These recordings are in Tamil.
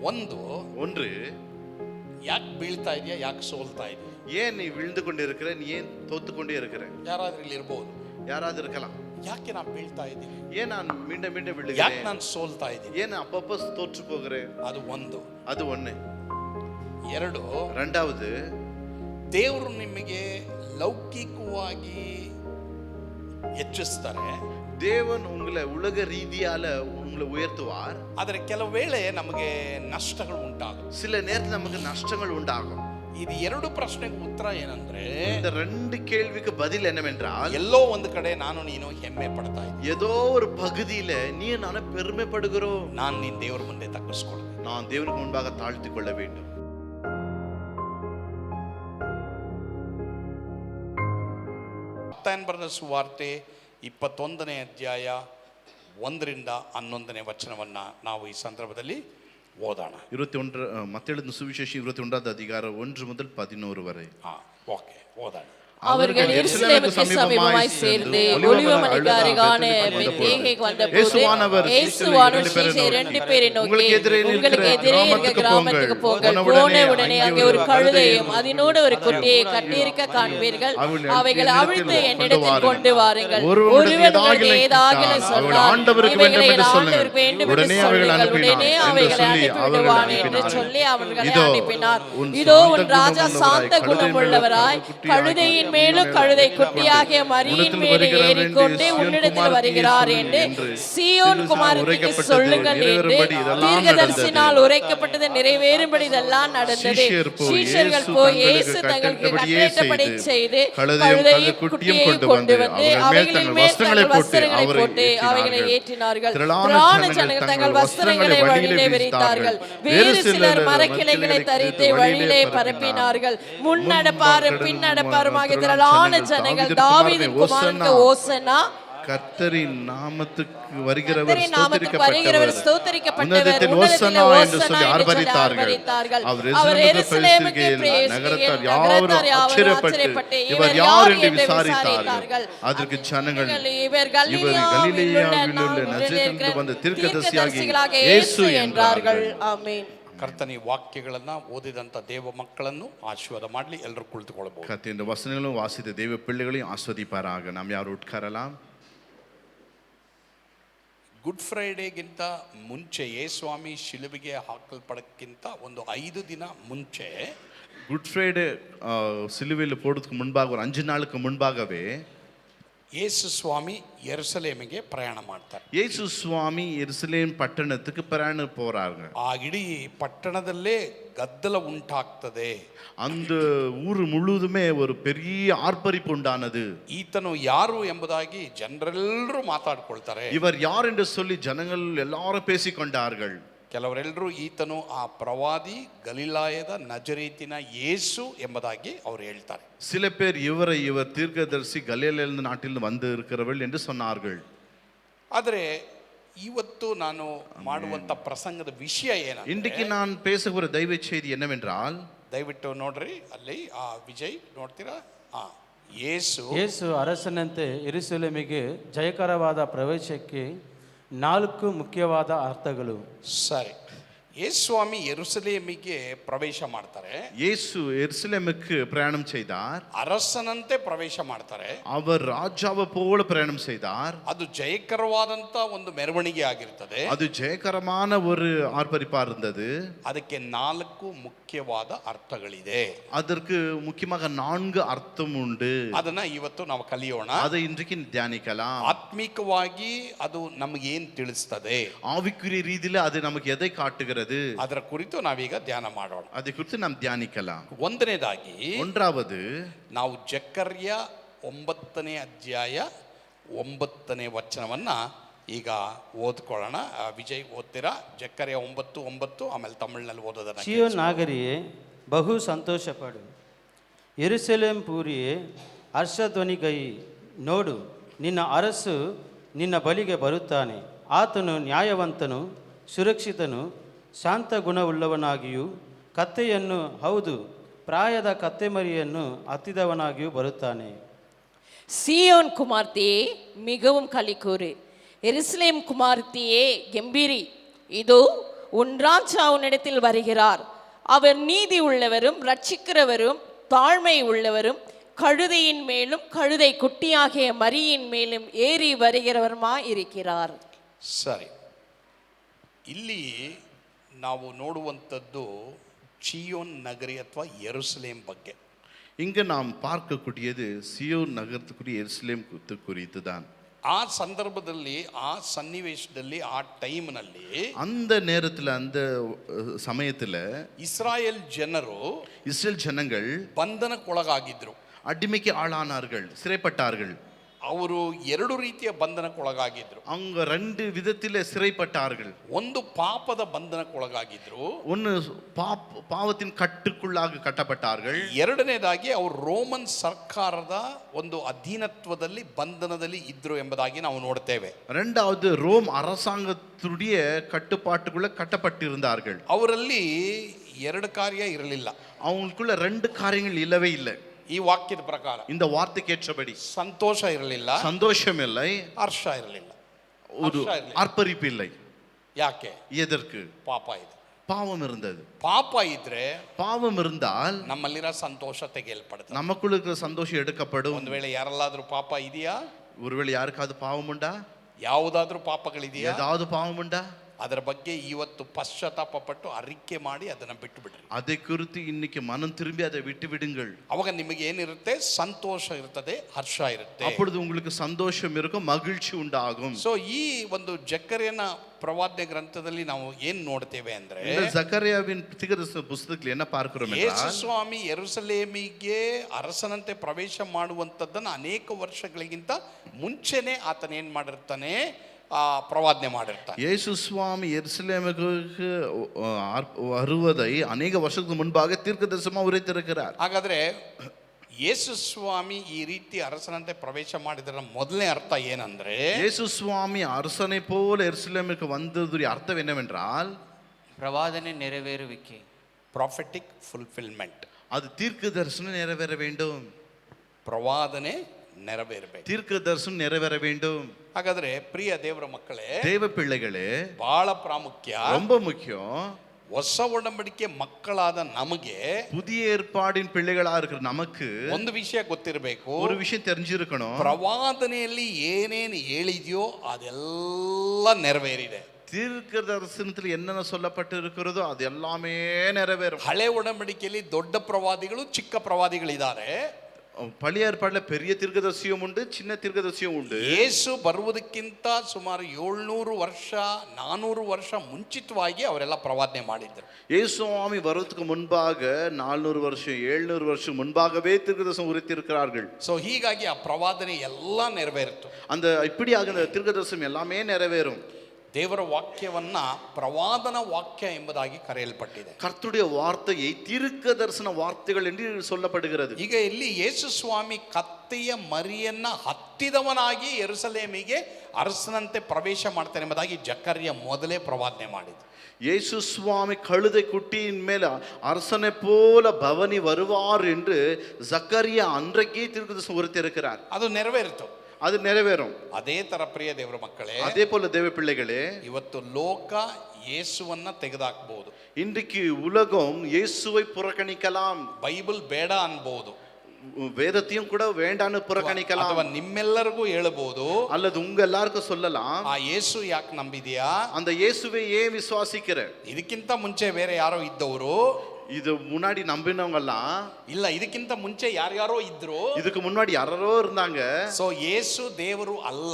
ஒன்று, ಯಾಕೆ ಬೀಳ್ತಾ ಇದೆಯಾ, ಯಾಕೆ ಸೋಲ್ತಾ ಇದೆಯಾ? ஏன் நீ விழுந்து கொண்டு இருக்கிற, நீ ஏன் தோத்து கொண்டே இருக்கிற? ಯಾರಾದ್ರೂ ಇಲ್ಲಿ ಇರಬಹುದು. யாராவது இருக்கலாம். ಯಾಕೆ ನಾನು ಬೀಳ್ತಾ ಇದ್ದೀನಿ, ஏன் நான் மீண்டும் மீண்டும் ಯಾಕೆ விழுகிறேன், ನಾನು ಸೋಲ್ತಾ ಇದ್ದೀನಿ, ஏன் அப்பப்போ தோற்று போகிறேன்? ಅದು ಒಂದು. அது ஒண்ணு. ಎರಡು, ரெண்டாவது, ದೇವರು ನಿಮಗೆ ಲೌಕಿಕವಾಗಿ ಹೆಚ್ಚಿಸ್ತಾರೆ, தேவன் உங்களை உலக ரீதியால உங்களை உயர்த்துவார். ಆದರೆ ಕೆಲವು ವೇಳೆ ನಮಗೆ ನಷ್ಟಗಳು ಉಂಟಾಗುತ್ತೆ. சில நேரத்தில் நமக்கு நஷ்டங்கள் உண்டாகும். ಇದು ಎರಡು ಪ್ರಶ್ನೆಗೆ ಉತ್ತರ ಏನಂದ್ರೆ, இந்த ரெண்டு கேள்விக்கு பதில் என்னவென்றால், ಎಲ್ಲೋ ಒಂದು ಕಡೆ ನಾನು ನೀನು ಹೆಮ್ಮೆ ಪಡ್ತಾ ಇದ್ದೀನಿ, ஏதோ ஒரு பகுதியில நீ நான் பெருமைப்படுகிறோம், ನಾನು ನಿನ್ನ ದೇವರ ಮುಂದೆ ತಗ್ಗಿಸ್ಕೊಳ್ಳೋದು, நான் தேவனுக்கு முன்பாக தாழ்த்திக் கொள்ள வேண்டும். ಮತ್ತಾಯನ ಬರೆದ ಸುವಾರ್ತೆ 21ನೇ ಅಧ್ಯಾಯ 1ರಿಂದ 11ನೇ ವಚನವನ್ನ ನಾವು ಈ ಸಂದರ್ಭದಲ್ಲಿ ಓದೋಣ. 21 மத்தேயு சுவிசேஷம் 21வது அதிகாரம் 1 முதல் 11 வரை. ಓಕೆ, ಓದೋಣ. அவர்கள் எருசலேமுக்கு சமீபமாய் சேர்ந்து ஒலிவமலைக்கு அருகான பெத்லேகேமுக்கு வந்தபோது இயேசுவானவர் சீஷர் 2 பேரை நோக்கி, உங்களுக்கு எதிரே இருக்கிற கிராமத்துக்கு போங்கள். போன உடனே அங்கே ஒரு கழுதையும் அதனோடு ஒரு குட்டியை கட்டியிருக்க காண்பீர்கள். அவைகளை அவிழ்த்து என்னிடத்தில் கொண்டு வாருங்கள். ஒருவன் உங்களுக்கு ஏதாகிலும் சொன்னால் இவைகளை என் ஆண்டவருக்கு வேண்டும் என்று சொல்லுங்கள். உடனே அவைகளை அனுப்பிவிடுவான் என்று சொல்லி அவர்களை அனுப்பினார். இதோ உன் ராஜா சாந்த குணமுள்ளவராய் கழுதையின் மேலும் கழுதை குட்டியாகிய மரியின் மேலே ஏறிக்கொண்டு உன்னிடத்தில் வருகிறார் என்று சீயோன் குமாரத்திற்கு சொல்லுங்கள் என்று தீர்க்கதரிசினால் உரைக்கப்பட்டது நிறைவேறும்படி இதெல்லாம் நடந்தது. சீஷர்கள் போய் இயேசு தங்களுக்கு கட்டளையிட்டபடி செய்து கழுதையும் குட்டியை கொண்டு வந்து அவைகளின் மேல் தங்கள் வஸ்திரங்களை போட்டு அவைகளை ஏற்றினார்கள். திரளான ஜனங்கள் தங்கள் வஸ்திரங்களை வழியிலே விரித்தார்கள். வேறு சிலர் மரக்கிளைகளை தரித்து வழியிலே பரப்பினார்கள். முன்னடப்பாரும் பின்னடப்பாருமாகிய திரளான ஜனங்கள் தாவீதின் குமாரனுக்கு ஓசன்னா, கர்த்தரின் நாமத்துக்கு வருகிறவர் ஸ்தோத்திரிக்கப்பட்டவர், உன்னதத்தில் ஓசன்னா என்று சொல்லி ஆர்ப்பரித்தார்கள். அவர் எருசலேமுக்கு நகரத்தார் யாவரும் ஆச்சரியப்பட்டு இவர் யார் என்று விசாரித்தார்கள். அதற்கு ஜனங்கள் இவர் கலிலேயாவில் உள்ள நசரேத்திலிருந்து வந்த தீர்க்கதரிசியாகிய இயேசு என்றார்கள். ஆமென். ಕರ್ತನ ವಾಕ್ಯಗಳನ್ನ ಓದಿದಂತ ದೇವ ಮಕ್ಕಳನ್ನು ಆಶೀರ್ವಾದ ಮಾಡಲಿ. ಎಲ್ಲರೂ ಕುಳಿತುಕೊಳ್ಳಬಹುದು. கர்த்தரின் வசனங்களும் வாசித்த தேவ பிள்ளைகளையும் ஆஸ்வதிப்பாராக. நாம் யாರು ಉಟ್ಕರலாம். ಗುಡ್ ಫ್ರೈಡೇಗಿಂತ ಮುಂಚೆ ಯೇಸುಸ್ವಾಮಿ ಶಿಲುಬೆಗೆ ಹಾಕಲ್ಪಡಕ್ಕಿಂತ ಒಂದು 5 ದಿನ ಮುಂಚೆ, குட் ஃப்ரைடே சிலுவையில் போடுறதுக்கு முன்பாக ஒரு 5 நாளுக்கு முன்பாகவே ಯೇಸು ಸ್ವಾಮಿ ಯೆರೂಸಲೇಮಿಗೆ ಪ್ರಯಾಣ ಮಾಡ್ತಾರೆ. ಯೇಸು ಸ್ವಾಮಿ ಯೆರೂಸಲೇಮ್ ಪಟ್ಟಣಕ್ಕೆ ಪ್ರಯಾಣ போறாங்க. ಆ ಇಡೀ ಪಟ್ಟಣದಲ್ಲೇ ಗದ್ದಲ ಉಂಟಾಗ್ತದೆ. அந்த ஊர் முழுவதுமே ஒரு பெரிய ஆர்ப்பரிப்பு உண்டானது. ಈತನು ಯಾರು ಎಂಬುದಾಗಿ ಜನರೆಲ್ಲರೂ ಮಾತಾಡ್ಕೊಳ್ತಾರೆ. இவர் யார் என்று சொல்லி ஜனங்கள் எல்லாரும் பேசிக்கொண்டார்கள். ಕೆಲವರೆಲ್ಲರೂ ಈತನು ಆ ಪ್ರವಾದಿ ಗಲಿಲಾಯದ ನಜರೇತಿನ ಯೇಸು ಎಂಬುದಾಗಿ ಅವರು ಹೇಳ್ತಾರೆ. சில பேர் இவர் தீர்க்கதரிசி கலிலேய நாட்டில் வந்து இருக்கிறவர்கள் என்று சொன்னார்கள். ಆದರೆ ಇವತ್ತು ನಾನು ಮಾಡುವಂತ ಪ್ರಸಂಗದ ವಿಷಯ ಏನು, இன்றைக்கு நான் பேசுகிற ದೈವ செய்தி என்னவென்றால், ದಯವಿಟ್ಟು ನೋಡ್ರಿ ಅಲ್ಲಿ ಆ ವಿಜಯ್ ನೋಡ್ತೀರಾ, ಯೇಸು ಅರಸನಂತೆ ಯೆರೂಸಲೇಮಿಗೆ ಜಯಕರವಾದ ಪ್ರವೇಶಕ್ಕೆ 4 ಮುಖ್ಯವಾದ ಅರ್ಥಗಳು. ಸರಿ, ಯೇಸುಸ್ವಾಮಿ ಯೆರೂಸಲೇಮಿಗೆ ಪ್ರವೇಶ ಮಾಡ್ತಾರೆ. ಯೇಸು ಯೆರೂಸಲೇமுக்கு பிரயாணம் செய்தார். ಅರಸನಂತೆ ಪ್ರವೇಶ ಮಾಡ್ತಾರೆ. அவர் ராஜாவை போல பிரயாணம் செய்தார். ಅದು ಜಯಕರವಾದಂತ ಒಂದು ಮೆರವಣಿಗೆ ಆಗಿರ್ತದೆ. அது ஜெயகரமான ஒரு ஆர்ப்பரிப்பா இருந்தது. ಅದಕ್ಕೆ 4 ಮುಖ್ಯವಾದ ಅರ್ಥಗಳಿದೆ. அதற்கு முக்கியமாக 4 ಅರ್ಥம் ಉಂಟು. ಅದನ್ನ ಇವತ್ತು ನಾವು ಕಲಿಯೋಣ. அதை இன்றைக்கு தியானிக்கலாம். ಆತ್ಮಿಕವಾಗಿ ಅದು ನಮಗೆ ಏನು ತಿಳಿಸ್ತದೆ, ஆவிக்குரிய ரீதியில அது நமக்கு எதை காட்டுகிறது, ಅದರ ಕುರಿತು ನಾವೀಗ ಧ್ಯಾನ ಮಾಡೋಣ. அதை குறித்து நாம் தியானிக்கலாம். ಒಂದನೇದಾಗಿ, ஒன்றாவது ನಾವು ಜಕರ್ಯ 9ನೇ ಅಧ್ಯಾಯ 9ನೇ ವಚನವನ್ನ ಈಗ ಓದ್ಕೊಳ್ಳೋಣ. ವಿಜಯ್ ಓದ್ತೀರಾ? ಜಕರ್ಯ 9:9, ಆಮೇಲೆ ತಮಿಳಿನಲ್ಲಿ ಓದೋದನ್ನ. ಸಿಯೋನ್ ನಾಗರಿಯೇ ಬಹು ಸಂತೋಷಪಡು, ಯೆರೂಸಲೇಮ್ ಪೂರಿಯೇ ಹರ್ಷಧ್ವನಿಗೈ ನೋಡು, ನಿನ್ನ ಅರಸು ನಿನ್ನ ಬಳಿಗೆ ಬರುತ್ತಾನೆ. ಆತನು ನ್ಯಾಯವಂತನು, ಸುರಕ್ಷಿತನು, ಶಾಂತ ಗುಣವುಳ್ಳವನಾಗಿಯೂ ಕತ್ತೆಯನ್ನು, ಹೌದು ಪ್ರಾಯದ ಕತ್ತೆ ಮರಿಯನ್ನು ಹತ್ತಿದವನಾಗಿಯೂ ಬರುತ್ತಾನೆ. சீயோன் குமார்த்தியே மிகவும் களிக்கூறு, எருசலேம் குமார்த்தியே கம்பீரி, இதோ உன் ராஜா உன்னிடத்தில் வருகிறார். அவர் நீதி உள்ளவரும் ரட்சிக்கிறவரும் தாழ்மை உள்ளவரும் கழுதையின் மேலும் கழுதை குட்டியாகிய மரியின் மேலும் ஏறி வருகிறவருமாய் இருக்கிறார். ಸರಿ, ಇಲ್ಲಿ ನಾವು ನೋಡುವಂಥದ್ದು ಚಿಯೋನ್ ನಗರಿ ಅಥವಾ ಯೆರೂಸಲೇಮ್ ಬಗ್ಗೆ. இங்க நாம் பார்க்கக்கூடியது சியோன் நகரத்துக்குரிய எருசலேம் குறித்து தான். ಆ ಸಂದರ್ಭದಲ್ಲಿ, ಆ ಸನ್ನಿವೇಶದಲ್ಲಿ, ಆ ಟೈಮ್ನಲ್ಲಿ அந்த நேரத்துல அந்த சமயத்துல ಇಸ್ರಾಯೇಲ್ ಜನರು இஸ்ரேல் ஜனங்கள் ಬಂಧನಕ್ಕೊಳಗಾಗಿದ್ರು. அடிமைக்கு ஆளானார்கள், சிறைப்பட்டார்கள். ಅವರು ಎರಡು ರೀತಿಯ ಬಂಧನಕ್ಕೊಳಗಾಗಿದ್ರು. அவங்க ரெண்டு விதத்திலே சிறைப்பட்டார்கள். ಒಂದು ಪಾಪದ ಬಂಧನಕ್ಕೊಳಗಾಗಿದ್ರು, ஒன்னு பாவத்தின் கட்டுக்குள்ளாக கட்டப்பட்டார்கள். ಎರಡನೇದಾಗಿ ಅವರು ರೋಮನ್ ಸರ್ಕಾರದ ಒಂದು ಅಧೀನತ್ವದಲ್ಲಿ ಬಂಧನದಲ್ಲಿ ಇದ್ರು ಎಂಬುದಾಗಿ ನಾವು ನೋಡ್ತೇವೆ. இரண்டாவது ரோம் அரசாங்கத்துடைய கட்டுப்பாட்டுக்குள்ள கட்டப்பட்டிருந்தார்கள். ಅವರಲ್ಲಿ ಎರಡು ಕಾರ್ಯ ಇರಲಿಲ್ಲ. அவங்களுக்குள்ள ரெண்டு காரியங்கள் இல்லவே இல்லை. ಈ ವಾಕ್ಯದ ಪ್ರಕಾರ இந்த வார்த்தைக்கு ஏற்றபடி ಸಂತೋಷ ಇರಲಿಲ್ಲ, சந்தோஷம் இல்லை, ಹರ್ಷ ಇರಲಿಲ್ಲ, ஒரு ஆர்ப்பரிப்பு இல்லை. ಯಾಕೆ? எதற்கு? ಪಾಪ ಇದೆ, பாவம் இருந்தது. ಪಾಪ ಇದ್ರೆ பாவம் இருந்தால் ನಮ್ಮಲ್ಲಿರೋ ಸಂತೋಷ ತೆಗೆಯಲ್ಪಡುತ್ತೆ. நமக்குள்ள இருக்கிற சந்தோஷம் எடுக்கப்படும். ಒಂದು ವೇಳೆ ಯಾರಲ್ಲಾದ್ರೂ ಪಾಪ ಇದೆಯಾ? ஒருவேளை யாருக்காவது பாவம் உண்டா? ಯಾವುದಾದ್ರೂ ಪಾಪಗಳಿದೆಯಾ? ஏதாவது பாவம் உண்டா? ಅದರ ಬಗ್ಗೆ ಇವತ್ತು ಪಶ್ಚಾತ್ತಾಪ ಪಟ್ಟು ಅರಿಕೆ ಮಾಡಿ ಅದನ್ನ ಬಿಟ್ಟು ಬಿಡ್ರಿ. அதை குறித்து இன்னைக்கு மனம் திரும்பி அதை விட்டு விடுங்கள். ಅವಾಗ ನಿಮಗೆ ಏನಿರುತ್ತೆ? ಸಂತೋಷ ಇರ್ತದೆ, ಹರ್ಷ ಇರುತ್ತೆ. அப்பொழுது உங்களுக்கு சந்தோஷம் இருக்கும், மகிழ்ச்சி உண்டாகும். ಸೊ ಈ ಒಂದು ಜಕರ್ಯನ ಪ್ರವಾದನೆ ಗ್ರಂಥದಲ್ಲಿ ನಾವು ಏನ್ ನೋಡ್ತೇವೆ ಅಂದ್ರೆ, இந்த ஜக்கரியாவின் தீர்க்கதரிசன புத்தகத்தில் என்ன பார்க்கிறோம் ಯೇಸು என்றால், ಸ್ವಾಮಿ ಯೆರೂಸಲೇಮಿಗೆ ಅರಸನಂತೆ ಪ್ರವೇಶ ಮಾಡುವಂಥದ್ದನ್ನು ಅನೇಕ ವರ್ಷಗಳಿಗಿಂತ ಮುಂಚೆನೆ ಆತನ ಏನ್ ಮಾಡಿರ್ತಾನೆ? ಪ್ರವಾದನೆ ಮಾಡಿರ್ತಾನೆ. இயேசு சுவாமி எருசலேமுக்கு வருவதை அநேக வருஷத்துக்கு முன்பாக தீர்க்கதரிசனமாக உரைத்திருக்கிறார். ಹಾಗಾದ್ರೆ ಯೇಸು ಸ್ವಾಮಿ ಈ ರೀತಿ ಅರಸನಂತೆ ಪ್ರವೇಶ ಮಾಡಿದರ ಮೊದಲನೇ ಅರ್ಥ ಏನಂದ್ರೆ, இயேசு சுவாமி அரசனை போல எருசலேமுக்கு வந்ததுடைய அர்த்தம் என்னவென்றால், ಪ್ರವಾದನೆ ನೆರವೇರುವಿಕೆ, ಪ್ರಾಫೆಟಿಕ್ ಫುಲ್ಫಿಲ್ಮೆಂಟ್. அது தீர்க்க தரிசனம் நிறைவேற வேண்டும். ಪ್ರವಾದನೆ ನೆರವೇರಬೇಕು, தீர்க்க தரிசனம் நிறைவேற வேண்டும். ಹಾಗಾದ್ರೆ ಪ್ರಿಯ ದೇವರ ಮಕ್ಕಳೇ, தேவ பிள்ளைகளே, ಬಹಳ ಪ್ರಾಮುಖ್ಯ, ரொம்ப முக்கியம். ಹೊಸ ಒಡಂಬಡಿಕೆ ಮಕ್ಕಳಾದ ನಮಗೆ, புதிய ஏற்பாடின் பிள்ளைகளா இருக்கிற நமக்கு ಒಂದು ವಿಷಯ ಗೊತ್ತಿರಬೇಕು. ஒரு விஷயம் தெரிஞ்சிருக்கணும். ಪ್ರವಾದನೆಯಲ್ಲಿ ಏನೇನು ಹೇಳಿದೆಯೋ ಅದೆಲ್ಲ ನೆರವೇರಿದೆ. தீர்க்க தரிசனத்தில் என்னென்ன சொல்லப்பட்டு இருக்கிறதோ அது எல்லாமே நிறைவேறும். ಹಳೆ ಒಡಂಬಡಿಕೆಯಲ್ಲಿ ದೊಡ್ಡ ಪ್ರವಾದಿಗಳು, ಚಿಕ್ಕ ಪ್ರವಾದಿಗಳಿದ್ದಾರೆ. பழைய ஏற்பாடுல பெரிய தீர்க்கதரிசியும் உண்டு, சின்ன தீர்க்கதரிசியும் உண்டு. ಯೇಸು ಬರುವುದಕ್ಕಿಂತ ಸುಮಾರು 700 ವರ್ಷ 400 ವರ್ಷ ಮುಂಚಿತವಾಗಿ ಅವರೆಲ್ಲ ಪ್ರವಾದನೆ ಮಾಡಿದ್ರು. இயேசு சுவாமி வருவதற்கு முன்பாக 400 வருஷம் 700 வருஷம் முன்பாகவே தீர்க்கதரிசனம் உரைத்திருக்கிறார்கள். ಸೊ ಹೀಗಾಗಿ ಆ ಪ್ರವಾದನೆ ಎಲ್ಲ ನೆರವೇರಿತು. அந்த இப்படியாக அந்த தீர்க்கதரிசனம் எல்லாமே நிறைவேறும். ದೇವರ ವಾಕ್ಯವನ್ನ ಪ್ರವಾದನ ವಾಕ್ಯ ಎಂಬುದಾಗಿ ಕರೆಯಲ್ಪಟ್ಟಿದೆ. கர்த்தருடைய வார்த்தையை தீர்க்க தரிசன வார்த்தைகள் என்று சொல்லப்படுகிறது. ಈಗ ಇಲ್ಲಿ ಯೇಸು ಸ್ವಾಮಿ ಕತ್ತೆಯ ಮರಿಯನ್ನ ಹತ್ತಿದವನಾಗಿ ಯೆರೂಸಲೇಮಿಗೆ ಅರಸನಂತೆ ಪ್ರವೇಶ ಮಾಡ್ತಾನೆ ಎಂಬುದಾಗಿ ಜಕರ್ಯ ಮೊದಲೇ ಪ್ರವಾದನೆ ಮಾಡಿದ. இயேசு சுவாமி கழுதை குட்டியின் மேல அரசனை போல பவனி வருவார் என்று ஜக்கரியா அன்றைக்கே தீர்க்கதரிசனம் உரைத்திருக்கிறார். ಅದು ನೆರವೇರಿತು, அது நிறைவேறும். ಅದೇ ತರ ಪ್ರಿಯ ದೇವರ ಮಕ್ಕಳೇ, அதே போல தேவ பிள்ளைகளே, ಇವತ್ತು ಲೋಕ ಯೇಸುವನ್ನ ತೆಗೆದಾಕಬಹುದು. இன்றைக்கு உலகம் இயேசுவை புறக்கணிக்கலாம், ಬೈಬಲ್ ಬೇಡ ಅನ್ಬಹುದು, வேதத்தையும் கூட வேண்டான்னு புறக்கணிக்கலாம், ಅಥವಾ ನಿಮ್ಮೆಲ್ಲರಿಗೂ ಹೇಳಬಹುದು, அல்லது உங்க எல்லாருக்கும் சொல்லலாம், ಆ ಯೇಸು ಯಾಕೆ ನಂಬಿದ್ಯಾ? அந்த இயேசுவை ஏன் விசுவாசிக்கிற? ಇದಕ್ಕಿಂತ ಮುಂಚೆ ಬೇರೆ ಯಾರೋ ಇದ್ದವರು, இது முன்னாடி நம்பினவங்க எல்லாம் ಇಲ್ಲ, ಇದಕ್ಕಿಂತ ಮುಂಚೆ ಯಾರ್ಯಾರೋ ಇದ್ರು, இதுக்கு முன்னாடி யாரோ இருந்தாங்க. ಸೊ ಯೇಸು ದೇವರು ಅಲ್ಲ,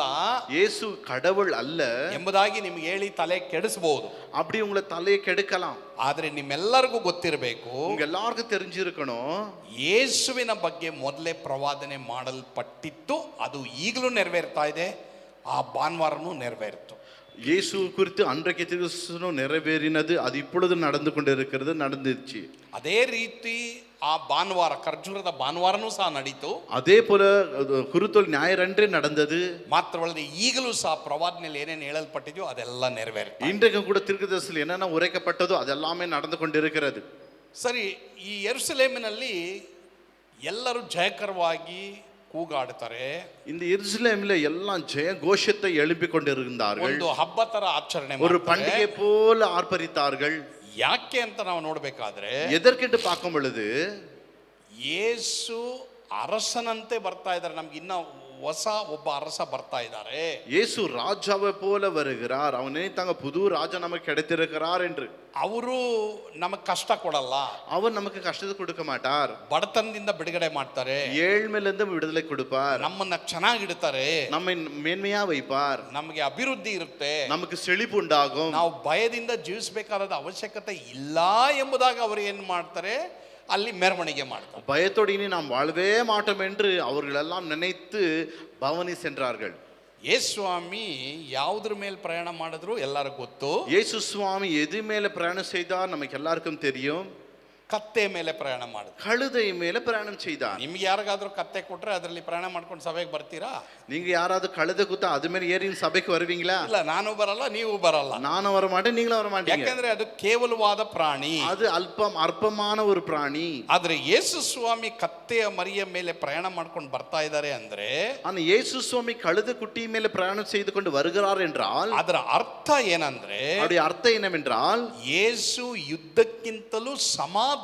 இயேசு கடவுள் அல்ல ಎಂಬುದಾಗಿ ನಿಮ್ಗೆ ಹೇಳಿ ತಲೆ ಕೆಡಿಸಬಹುದು. அப்படி உங்களை தலையை கெடுக்கலாம். ಆದ್ರೆ ನಿಮ್ಮೆಲ್ಲರಿಗೂ ಗೊತ್ತಿರಬೇಕು, உங்க எல்லாருக்கும் தெரிஞ்சிருக்கணும், ಯೇಸುವಿನ ಬಗ್ಗೆ ಮೊದಲೇ ಪ್ರವಾದನೆ ಮಾಡಲ್ಪಟ್ಟಿತ್ತು. ಅದು ಈಗಲೂ ನೆರವೇರ್ತಾ ಇದೆ, ಆ ಭಾನುವಾರನೂ ನೆರವೇರಿತು. இயேசு குறித்து அன்றைக்கு தீர்க்கதரிசனம் நிறைவேறினது, அது இப்பொழுது நடந்து கொண்டிருக்கிறது, நடந்துச்சு. ಅದೇ ರೀತಿ ಆ ಭಾನುವಾರ, ಖರ್ಜೂರದ ಭಾನುವಾರನೂ ಸಹ ನಡೀತು. அதே போல குருத்தோல் ஞாயிறன்றே நடந்தது. ಮಾತ್ರವಲ್ಲದೆ ಈಗಲೂ ಸಹ ಪ್ರವಾದನೆಯಲ್ಲಿ ಏನೇನು ಹೇಳಲ್ಪಟ್ಟಿದೆಯೋ ಅದೆಲ್ಲ ನೆರವೇರಿತು. இன்றைக்கும் கூட தீர்க்கதரிசனத்தில் என்னென்ன உரைக்கப்பட்டதோ அதெல்லாமே நடந்து கொண்டிருக்கிறது. ಸರಿ, ಈ ಯೆರೂಸಲೇಮಿನಲ್ಲಿ ಎಲ್ಲರೂ ಜಯಕರವಾಗಿ ಕೂಗಾಡ್ತಾರೆ, இந்த எருசலேமில் எல்லாம் ஜெய கோஷத்தை எழுப்பிக் கொண்டிருந்தார்கள். ಒಂದು ಹಬ್ಬ ತರ ಆಚರಣೆ ஒரு ಮಾಡ್ತಾರೆ. பண்டிகை போல ஆர்ப்பரித்தார்கள். ಯಾಕೆ ಅಂತ ನಾವು ನೋಡ್ಬೇಕಾದ್ರೆ, எதற்கென்று பார்க்கும் பொழுது ಯೇಸು ಅರಸನಂತೆ ಬರ್ತಾ ಇದ್ದಾರೆ. ನಮ್ಗೆ ಇನ್ನ ಹೊಸ ಒಬ್ಬ ಅರಸ ಬರ್ತಾ ಇದ್ದಾರೆ. இயேசு ராஜாவை போல வருகிறார். அவங்க நினைத்தாங்க புது ராஜா நமக்கு கிடைத்திருக்கிறார் என்று. ಅವರು ನಮಗೆ ಕಷ್ಟ ಕೊಡಲ್ಲ, அவர் நமக்கு கஷ்டத்தை கொடுக்க மாட்டார். ಬಡತನದಿಂದ ಬಿಡುಗಡೆ ಮಾಡ್ತಾರೆ, ஏழ்மையிலிருந்து விடுதலை கொடுப்பார். ನಮ್ಮನ್ನ ಚೆನ್ನಾಗಿಡ್ತಾರೆ, நம்மை மேன்மையா வைப்பார். ನಮಗೆ ಅಭಿವೃದ್ಧಿ ಇರುತ್ತೆ, நமக்கு செழிப்பு உண்டாகும். ನಾವು ಭಯದಿಂದ ಜೀವಿಸಬೇಕಾದ ಅವಶ್ಯಕತೆ ಇಲ್ಲ ಎಂಬುದಾಗಿ ಅವರು ಏನ್ ಮಾಡ್ತಾರೆ, ಅಲ್ಲಿ ಮೆರವಣಿಗೆ ಮಾಡ್ತಾರೆ. பயத்தோடு இனி நாம் வாழவே மாட்டோம் என்று அவர்கள் எல்லாம் நினைத்து பவனி சென்றார்கள். ಯೇಸುಸ್ವಾಮಿ ಯಾವುದ್ರ ಮೇಲೆ ಪ್ರಯಾಣ ಮಾಡಿದ್ರು ಎಲ್ಲರಿಗೂ ಗೊತ್ತು. இயேசு சுவாமி எது மேல பிரயாணம் செய்தார் நமக்கு எல்லாருக்கும் தெரியும். ಕತ್ತೆ ಮೇಲೆ ಪ್ರಯಾಣ ಮಾಡಿದ್ರು. கழுதை மேல பிரயாணம் செய்தார். ನಿಮ್ಗೆ ಯಾರಿಗಾದ್ರೂ ಕತ್ತೆ ಕೊಟ್ರೆ ಅದರಲ್ಲಿ ಪ್ರಯಾಣ ಮಾಡ್ಕೊಂಡು ಸಭೆಗೆ ಬರ್ತೀರಾ? நீங்க யாராவது கழுதை குத்தா அது மேல ஏறி சபைக்கு வருவீங்களா? ಇಲ್ಲ, ನಾನು ಬರಲ್ಲ, ನೀವು ಬರಲ್ಲ. நானும் வர மாட்டேன், நீங்களும் வர மாட்டீங்க. ಯಾಕಂದ್ರೆ ಅದು ಕೇವಲವಾದ ಪ್ರಾಣಿ, அது அற்பமான ஒரு பிராணி. ಆದ್ರೆ ಯೇಸು ಸ್ವಾಮಿ ಕತ್ತೆಯ ಮರಿಯ ಮೇಲೆ ಪ್ರಯಾಣ ಮಾಡ್ಕೊಂಡು ಬರ್ತಾ ಇದ್ದಾರೆ ಅಂದ್ರೆ, ஆனா இயேசு சுவாமி கழுதை குட்டி மேல பிரயாணம் செய்து கொண்டு வருகிறார் என்றால் ಅದರ ಅರ್ಥ ಏನಂದ್ರೆ, அவருடைய அர்த்தம் என்னவென்றால், ಯೇಸು ಯುದ್ಧಕ್ಕಿಂತಲೂ ಸಮಾಧಾನವನ್ನ,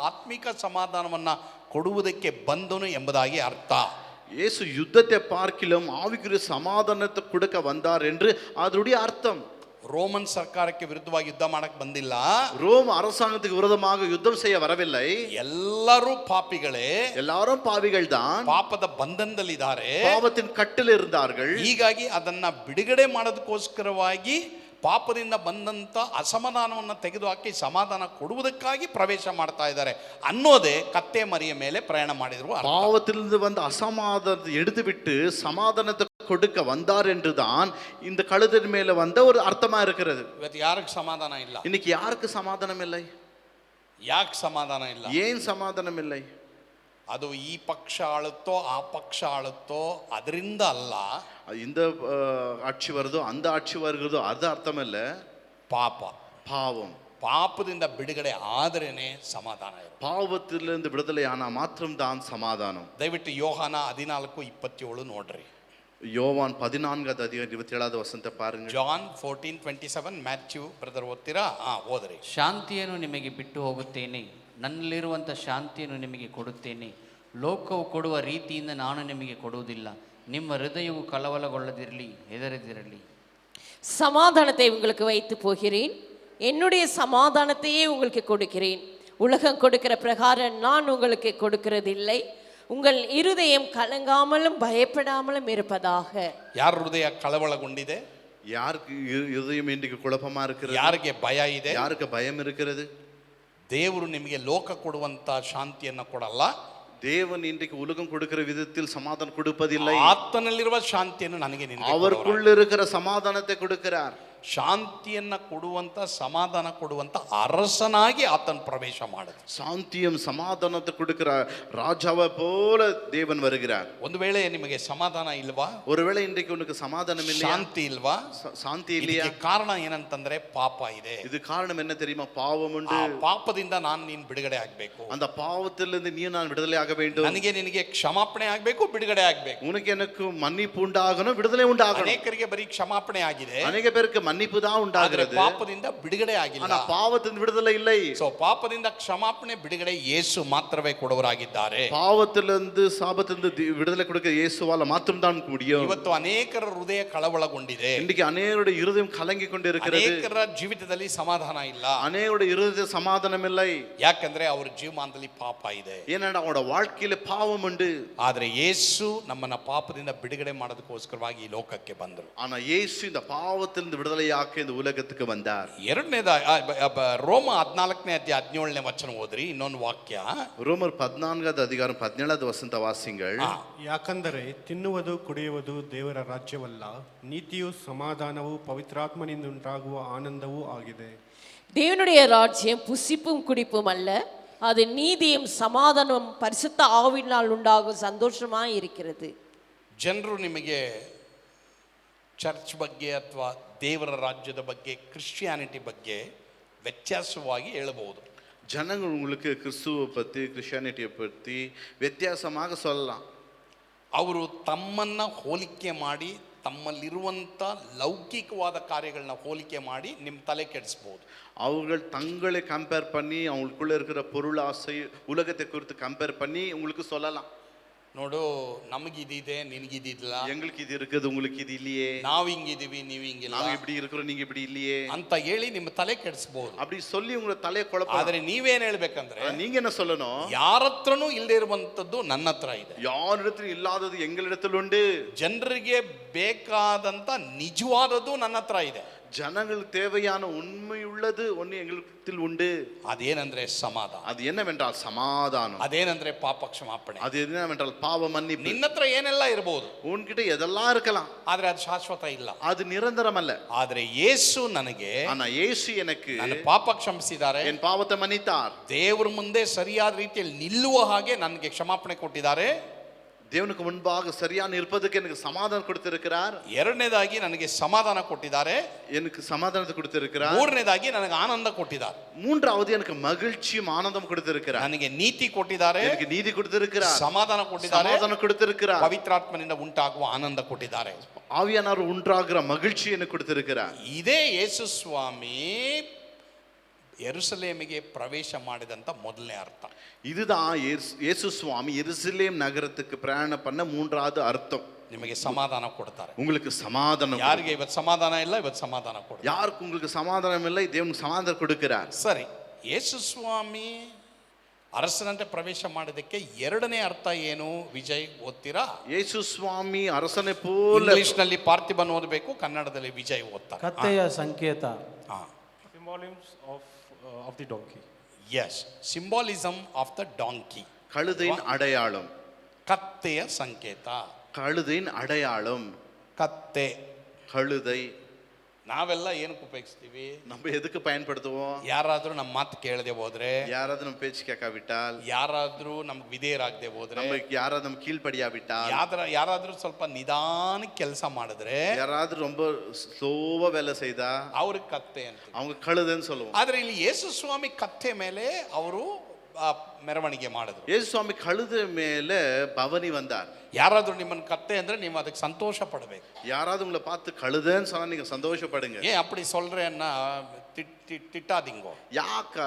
ಆತ್ಮಿಕ ಸಮಾಧಾನವನ್ನ ಕೊಡುವುದಕ್ಕೆ ಬಂದನು ಎಂಬುದಾಗಿ ಅರ್ಥ. இயேசு யுத்தத்தை பார்க்கிலும் ஆவிக்குரிய சமாதானத்தை கொடுக்க வந்தார் என்று அதனுடைய அர்த்தம். ರೋಮನ್ ಸರ್ಕಾರಕ್ಕೆ ವಿರುದ್ಧವಾಗಿ ಯುದ್ಧ ಮಾಡಕ್ ಬಂದಿಲ್ಲ, ரோம் அரசாங்கத்துக்கு விரோதமாக யுத்தம் செய்ய வரவில்லை. ಎಲ್ಲರೂ ಪಾಪಿಗಳೇ, எல்லாரும் பாவிகள் தான், ಪಾಪದ ಬಂಧನದಲ್ಲಿದ್ದಾರೆ, பாவத்தின் கட்டில் இருந்தார்கள். ಹೀಗಾಗಿ ಅದನ್ನ ಬಿಡುಗಡೆ ಮಾಡೋದಕ್ಕೋಸ್ಕರವಾಗಿ ಪಾಪದಿಂದ ಬಂದಂತ ಅಸಮಾಧಾನವನ್ನು ತೆಗೆದುಹಾಕಿ ಸಮಾಧಾನ ಕೊಡುವುದಕ್ಕಾಗಿ ಪ್ರವೇಶ ಮಾಡ್ತಾ ಇದ್ದಾರೆ ಅನ್ನೋದೇ ಕತ್ತೆ ಮರಿಯ ಮೇಲೆ ಪ್ರಯಾಣ ಮಾಡಿದ್ರು. பாவத்திலிருந்து வந்த அசமாதானத்தை எடுத்துவிட்டு சமாதானத்தை கொடுக்க வந்தார் என்றுதான் இந்த கழுதின் மேல வந்த ஒரு அர்த்தமா இருக்கிறது. ಇವತ್ತು ಯಾರಿಗೆ ಸಮಾಧಾನ ಇಲ್ಲ? இன்னைக்கு யாருக்கு சமாதானம் இல்லை? ಯಾಕೆ ಸಮಾಧಾನ ಇಲ್ಲ? ஏன் சமாதானம் இல்லை? ಅದು ಈ ಪಕ್ಷ ಆಳುತ್ತೋ ಆ ಪಕ್ಷ ಆಳುತ್ತೋ ಅದರಿಂದ ಅಲ್ಲ. இந்த ஆட்சி வருதோ அந்த ஆட்சி வருகிறதோ அது ಅರ್ಥம் ಇಲ್ಲ. ಪಾಪ, பாவம், ಪಾಪದಿಂದ ಬಿಡುಗಡೆ ಆದರೇನೆ ಸಮಾಧಾನ ಇರುತ್ತೆ. பாவத்திலிருந்து விடுதலை ஆனா மாத்திரம்தான் சமாதானம். ದಯವಿಟ್ಟು ಯೋಹಾನ 14:27 ನೋಡ್ರಿ. யோவான் 14:27 பாருங்க. ಜಾನ್ 14:27. ಮ್ಯಾಥ್ಯೂ ಬ್ರದರ್ ಓದ್ತೀರಾ? ಓದ್ರಿ. ಶಾಂತಿಯನ್ನು ನಿಮಗೆ ಬಿಟ್ಟು ಹೋಗುತ್ತೇನೆ, ನನ್ನಲ್ಲಿರುವಂಥ ಶಾಂತಿಯನ್ನು ನಿಮಗೆ ಕೊಡುತ್ತೇನೆ. ಲೋಕವು ಕೊಡುವ ರೀತಿಯಿಂದ ನಾನು ನಿಮಗೆ ಕೊಡುವುದಿಲ್ಲ. ನಿಮ್ಮ ಹೃದಯವು ಕಳವಳಗೊಳ್ಳದಿರಲಿ, ಹೆದರದಿರಲಿ. சமாதானத்தை உங்களுக்கு வைத்து போகிறேன், என்னுடைய சமாதானத்தையே உங்களுக்கு கொடுக்கிறேன். உலகம் கொடுக்கிற பிரகாரம் நான் உங்களுக்கு கொடுக்கிறதில்லை. உங்கள் இருதயம் கலங்காமலும் பயப்படாமலும் இருப்பதாக. ಯಾರ ಹೃದಯ ಕಳವಳಗೊಂಡಿದೆ? யாருக்கு இதயம் இன்றைக்கு குழப்பமா இருக்கிறது? ಯಾರಿಗೆ ಭಯ ಇದೆ? யாருக்கு பயம் இருக்கிறது? ದೇವರು ನಿಮಗೆ ಲೋಕ ಕೊಡುವಂತ ಶಾಂತಿಯನ್ನ ಕೊಡಲ್ಲ. தேவன் இன்றைக்கு உலகம் கொடுக்கிற விதத்தில் சமாதானம் கொடுப்பதில்லை. ಆತನಲ್ಲಿರುವ ಶಾಂತಿಯನ್ನು ನನಗೆ ನಿನಗೆ அவருக்குள்ள இருக்கிற சமாதானத்தை கொடுக்கிறார். ಶಾಂತಿಯನ್ನ ಕೊಡುವಂತ, ಸಮಾಧಾನ ಕೊಡುವಂತ ಅರಸನಾಗಿ ಆತನ ಪ್ರವೇಶ ಮಾಡಿದ. சாந்தியும் சமாதானத்தை கொடுக்கிற ராஜாவை போல தேவன் வருகிறார். ಒಂದು ವೇಳೆ ನಿಮಗೆ ಸಮಾಧಾನ ಇಲ್ವಾ? ஒருவேளை இன்றைக்கு உனக்கு சமாதானம் இல்லையா? ಶಾಂತಿ ಇಲ್ವಾ? சாந்தி இல்லையா? ಇದಕ್ಕೆ ಕಾರಣ ಏನಂತಂದ್ರೆ ಪಾಪ ಇದೆ. இது காரணம் என்ன தெரியுமா? பாவம் உண்டு. ಆ ಪಾಪದಿಂದ ನೀನು ಬಿಡುಗಡೆ ಆಗ್ಬೇಕು. அந்த பாவத்திலிருந்து நீ நான் விடுதலை ஆக வேண்டும். ನನಗೆ ನಿನಗೆ ಕ್ಷಮಾಪಣೆ ಆಗ್ಬೇಕು, ಬಿಡುಗಡೆ ಆಗ್ಬೇಕು. உனக்கு எனக்கு மன்னிப்பு உண்டாகணும், விடுதலை உண்டாகணும். ಅನೇಕರಿಗೆ ಬರೀ ಕ್ಷಮಾಪಣೆ ಆಗಿದೆ, அநேக பேருக்கு மன்னிப்பு தான் உண்டாகிறது, ಪಾಪದಿಂದ ಬಿಡುಗಡೆ ಆಗಿಲ್ಲ. ஆனா பாவத்தின் விடுதலை இல்லை. ಸೋ ಪಾಪದಿಂದ ಕ್ಷಮಾಪಣೆ, ಬಿಡುಗಡೆ ಯೇಸು ಮಾತ್ರವೇ ಕೊಡುವರಾಗಿದ್ದಾರೆ. பாவத்திலிருந்து சாபத்திலிருந்து விடுதலை கொடுக்க இயேசுவால மாத்திரம் தான் முடியும். ಇವತ್ತು ಅನೇಕರ ಹೃದಯ ಕಳವಳಗೊಂಡಿದೆ. இன்னைக்கு அநேகருடைய இருதயம் கலங்கி கொண்டிருக்கிறது. ಅನೇಕರ ಜೀವಿತದಲ್ಲಿ ಸಮಾಧಾನ ಇಲ್ಲ. அநேகருடைய இருதயத்தில் சமாதானம் இல்லை. ಯಾಕಂದ್ರೆ ಅವರ ಜೀವಮಾನದಲ್ಲಿ ಪಾಪ ಇದೆ. ஏன்னா அவங்களோட வாழ்க்கையில பாவம் உண்டு. ಆದ್ರೆ ಯೇಸು ನಮ್ಮನ್ನ ಪಾಪದಿಂದ ಬಿಡುಗಡೆ ಮಾಡೋದಕ್ಕೋಸ್ಕರವಾಗಿ ಈ ಲೋಕಕ್ಕೆ ಬಂದರು. ஆனா இயேசு இந்த பாவத்திலிருந்து விடுதலையாக்க இந்த உலகத்துக்கு வந்தார். ಎರಡನೇದ ರೋಮ 14:17 ಓದ್ರಿ. ಇನ್ನೊಂದು ವಾಕ್ಯ, ரோமர் 14:17 வாசிங்கள். ಯಾಕಂದರೆ ತಿನ್ನುವುದು ಕುಡಿಯುವುದು ದೇವರ ರಾಜ್ಯವಲ್ಲ, ನೀತಿಯು ಸಮಾಧಾನವು ಪವಿತ್ರಾತ್ಮನಿಂದುಂಟಾಗುವ ಆನಂದವೂ ಆಗಿದೆ. தேவனுடைய ராஜ்யம் புசிப்பும் குடிப்பும் அல்ல, அது நீதியும் சமாதானமும் பரிசுத்த ஆவியினால் உண்டாகும் சந்தோஷமாய் இருக்கிறது. ಜನರು ನಿಮಗೆ ಚರ್ಚ್ ಬಗ್ಗೆ ಅಥವಾ ದೇವರ ರಾಜ್ಯದ ಬಗ್ಗೆ, ಕ್ರಿಶ್ಚಿಯಾನಿಟಿ ಬಗ್ಗೆ ವ್ಯತ್ಯಾಸವಾಗಿ ಹೇಳಬಹುದು. ஜனங்கள் உங்களுக்கு கிறிஸ்துவை பற்றி, கிறிஸ்டியானிட்டியை பற்றி வித்தியாசமாக சொல்லலாம். ಅವರು ತಮ್ಮನ್ನ ಹೋಲಿಕೆ ಮಾಡಿ, ತಮ್ಮಲ್ಲಿರುವಂಥ ಲೌಕಿಕವಾದ ಕಾರ್ಯಗಳನ್ನ ಹೋಲಿಕೆ ಮಾಡಿ ನಿಮ್ಮ ತಲೆ ಕೆಡಿಸ್ಬೋದು. அவர்கள் தங்களை கம்பேர் பண்ணி அவங்களுக்குள்ள இருக்கிற பொருள் ஆசை உலகத்தை குறித்து கம்பேர் பண்ணி உங்களுக்கு சொல்லலாம். ನೋಡು, ನಮಗಿದಿದೆ ನಿನಗಿದಿಲ್ಲ, எங்களுக்கு இது இருக்குது உங்களுக்கு இது இல்லையே, ನಾವು ಹಿಂಗಿದೀವಿ ನೀವು ಹಿಂಗಿಲ್ಲ, நாங்க இப்படி இருக்கிறோம் நீங்க இப்படி இல்லையே ಅಂತ ಹೇಳಿ ನಿಮ್ಮ ತಲೆ ಕೆಡಿಸ್ಬೋದು. அப்படி சொல்லி உங்களை தலையை குழப்ப. ಆದ್ರೆ ನೀವೇನ್ ಹೇಳ್ಬೇಕಂದ್ರೆ, நீங்க என்ன சொல்லணும்? ಯಾರ ಹತ್ರನೂ ಇಲ್ಲದೆ ಇರುವಂತದ್ದು ನನ್ನ ಹತ್ರ ಇದೆ, யாரிடத்தில் இல்லாதது எங்களிடத்தில் உண்டு, ಜನರಿಗೆ ಬೇಕಾದಂತ ನಿಜವಾದದ್ದು ನನ್ನ ಹತ್ರ ಇದೆ, ஜனங்களுக்கு தேவையான உண்மையுள்ளது ஒன்று எங்களிடத்தில் உண்டு. ಅದೇನಂದ್ರೆ ಸಮಾಧಾನ. அது என்னவென்றால் சமாதானம். ಅದೇನಂದ್ರೆ ಪಾಪ ಕ್ಷಮಾಪಣೆ. அது என்னவென்றால் பாவ மன்னிப்பு. ನಿನ್ನ ಹತ್ರ ಏನೆಲ್ಲ ಇರಬಹುದು, உன்கிட்ட எதெல்லாம் இருக்கலாம், ಆದ್ರೆ ಅದು ಶಾಶ್ವತ ಇಲ್ಲ, அது நிரந்தரம் அல்ல. ಆದ್ರೆ ಯೇಸು ನನಗೆ, ஆனா இயேசு எனக்கு ನನ್ನ ಪಾಪ ಕ್ಷಮಿಸಿದ್ದಾರೆ, என் பாவத்தை மன்னித்தார், ದೇವರ ಮುಂದೆ ಸರಿಯಾದ ರೀತಿಯಲ್ಲಿ ನಿಲ್ಲುವ ಹಾಗೆ ನನಗೆ ಕ್ಷಮಾಪಣೆ ಕೊಟ್ಟಿದ್ದಾರೆ, தேவனுக்கு முன்பாக சரியான இருப்பதற்கு எனக்கு சமாதானம் கொடுத்திருக்கிறார், ಎರಡನೇದಾಗಿ ನನಗೆ ಸಮಾಧಾನ ಕೊಟ್ಟಿದ್ದಾರೆ, எனக்கு சமாதானத்தை கொடுத்திருக்கிறார், ಮೂರನೇದಾಗಿ ನನಗೆ ಆನಂದ ಕೊಟ್ಟಿದ್ದಾರೆ, மூன்றாவது எனக்கு மகிழ்ச்சியும் ஆனந்தம் கொடுத்திருக்கிறார், ನನಗೆ ನೀತಿ ಕೊಟ್ಟಿದ್ದಾರೆ, எனக்கு நீதி கொடுத்திருக்கிறார், ಸಮಾಧಾನ ಕೊಟ್ಟಿದ್ದಾರೆ, சமாதானம் கொடுத்திருக்கிறார், ಪವಿತ್ರಾತ್ಮನಿಂದ ಉಂಟಾಗುವ ಆನಂದ ಕೊಟ್ಟಿದ್ದಾರೆ, ஆவியானவர் உண்டாகிற மகிழ்ச்சி எனக்கு கொடுத்திருக்கிறார். ಇದೇ ಯೇಸು ಸ್ವಾಮಿ ಯೆರೂಸಲೇಮಿಗೆ ಪ್ರವೇಶ ಮಾಡಿದಂತ ಮೊದಲನೇ ಅರ್ಥ. இதுதான் இயேசு சுவாமி எருசலேம் நகரத்துக்கு பிரயாணம் பண்ண மூன்றாவது அர்த்தம். ನಿಮಗೆ ಸಮಾಧಾನ ಕೊಡ್ತಾರೆ. உங்களுக்கு சமாதானம். ಯಾರಿಗೆ ಇವತ್ತು ಸಮಾಧಾನ ಇಲ್ಲ, ಇವತ್ತು ಸಮಾಧಾನ ಕೊಡ್ತಾರೆ. யாருக்கு உங்களுக்கு சமாதானம் இல்லை, தேவனுக்கு சமாதானம் கொடுக்கிறார். ಸರಿ, ಯೇಸು ಸ್ವಾಮಿ ಅರಸನಂತೆ ಪ್ರವೇಶ ಮಾಡಿದಕ್ಕೆ ಎರಡನೇ ಅರ್ಥ ಏನು? ವಿಜಯ್ ಓದ್ತೀರಾ? ಯೇಸು ಸ್ವಾಮಿ ಅರಸನೇ ಪೋಲ. ಇಂಗ್ಲಿಷ್ ನಲ್ಲಿ ಪಾರ್ಥಿಬನ್ ಓದಬೇಕು, ಕನ್ನಡದಲ್ಲಿ ವಿಜಯ್ ಓದ್ತಾರೆ. ಕತ್ತೆಯ ಸಂಕೇತ. Of the donkey. Yes, symbolism of the donkey. கழுதையின் அடையாளம். ಕತ್ತೆಯ ಸಂಕೇತ. கழுதையின் அடையாளம். ಕತ್ತೆ, கழுதை. ನಾವೆಲ್ಲ ಏನಕ್ಕೆ ಉಪಯೋಗಿಸ್ತೀವಿ? நம்ம எதுக்கு பயன்படுத்துவோம்? ಯಾರಾದ್ರೂ ನಮ್ಮ ಮಾತು ಕೇಳದೆ ಹೋದ್ರೆ, யாராவது நம்ம பேச்சு கேட்காவிட்டால், ಯಾರಾದ್ರೂ ನಮ್ಗೆ ವಿಧೇಯರಾಗದೆ ಹೋದ್ರೆ, நமக்கு யாராவது நம்ம கீழ்ப்படியாவிட்டால், ಯಾರಾದ್ರೂ ಸ್ವಲ್ಪ ನಿಧಾನಕ್ಕೆ ಕೆಲಸ ಮಾಡಿದ್ರೆ, யாராவது ரொம்ப ஸ்லோவா வேலை செய்தா ಅವ್ರಿಗೆ ಕತ್ತೆ ಅಂತ, அவங்க கழுதைன்னு சொல்லுவோம். ಆದ್ರೆ ಇಲ್ಲಿ ಯೇಸು ಸ್ವಾಮಿ ಕತ್ತೆ ಮೇಲೆ ಅವರು ಮೆರವಣಿಗೆ ಮಾಡಿದ್ರು. ಯೇಸು ಸ್ವಾಮಿ ಕழுதை ಮೇಲೆ பவனி வந்தார். ಯಾರಾದ್ರೂ ನಿಮ್ಮನ್ನ ಕತ್ತೆ ಅಂದ್ರೆ ನೀವು ಅದಕ್ಕೆ ಸಂತೋಷ ಪಡಬೇಕು. யாராவது உங்களை பார்த்து கழுதைன்னு சொன்னா நீங்க சந்தோஷப்படுங்க. ಏ ಅಪ್ಪಡಿ ಸೊಲ್ರೇನ್ನ ತಿಟ್ಟಾದಿಂಗೋ, ಯಾಕೆ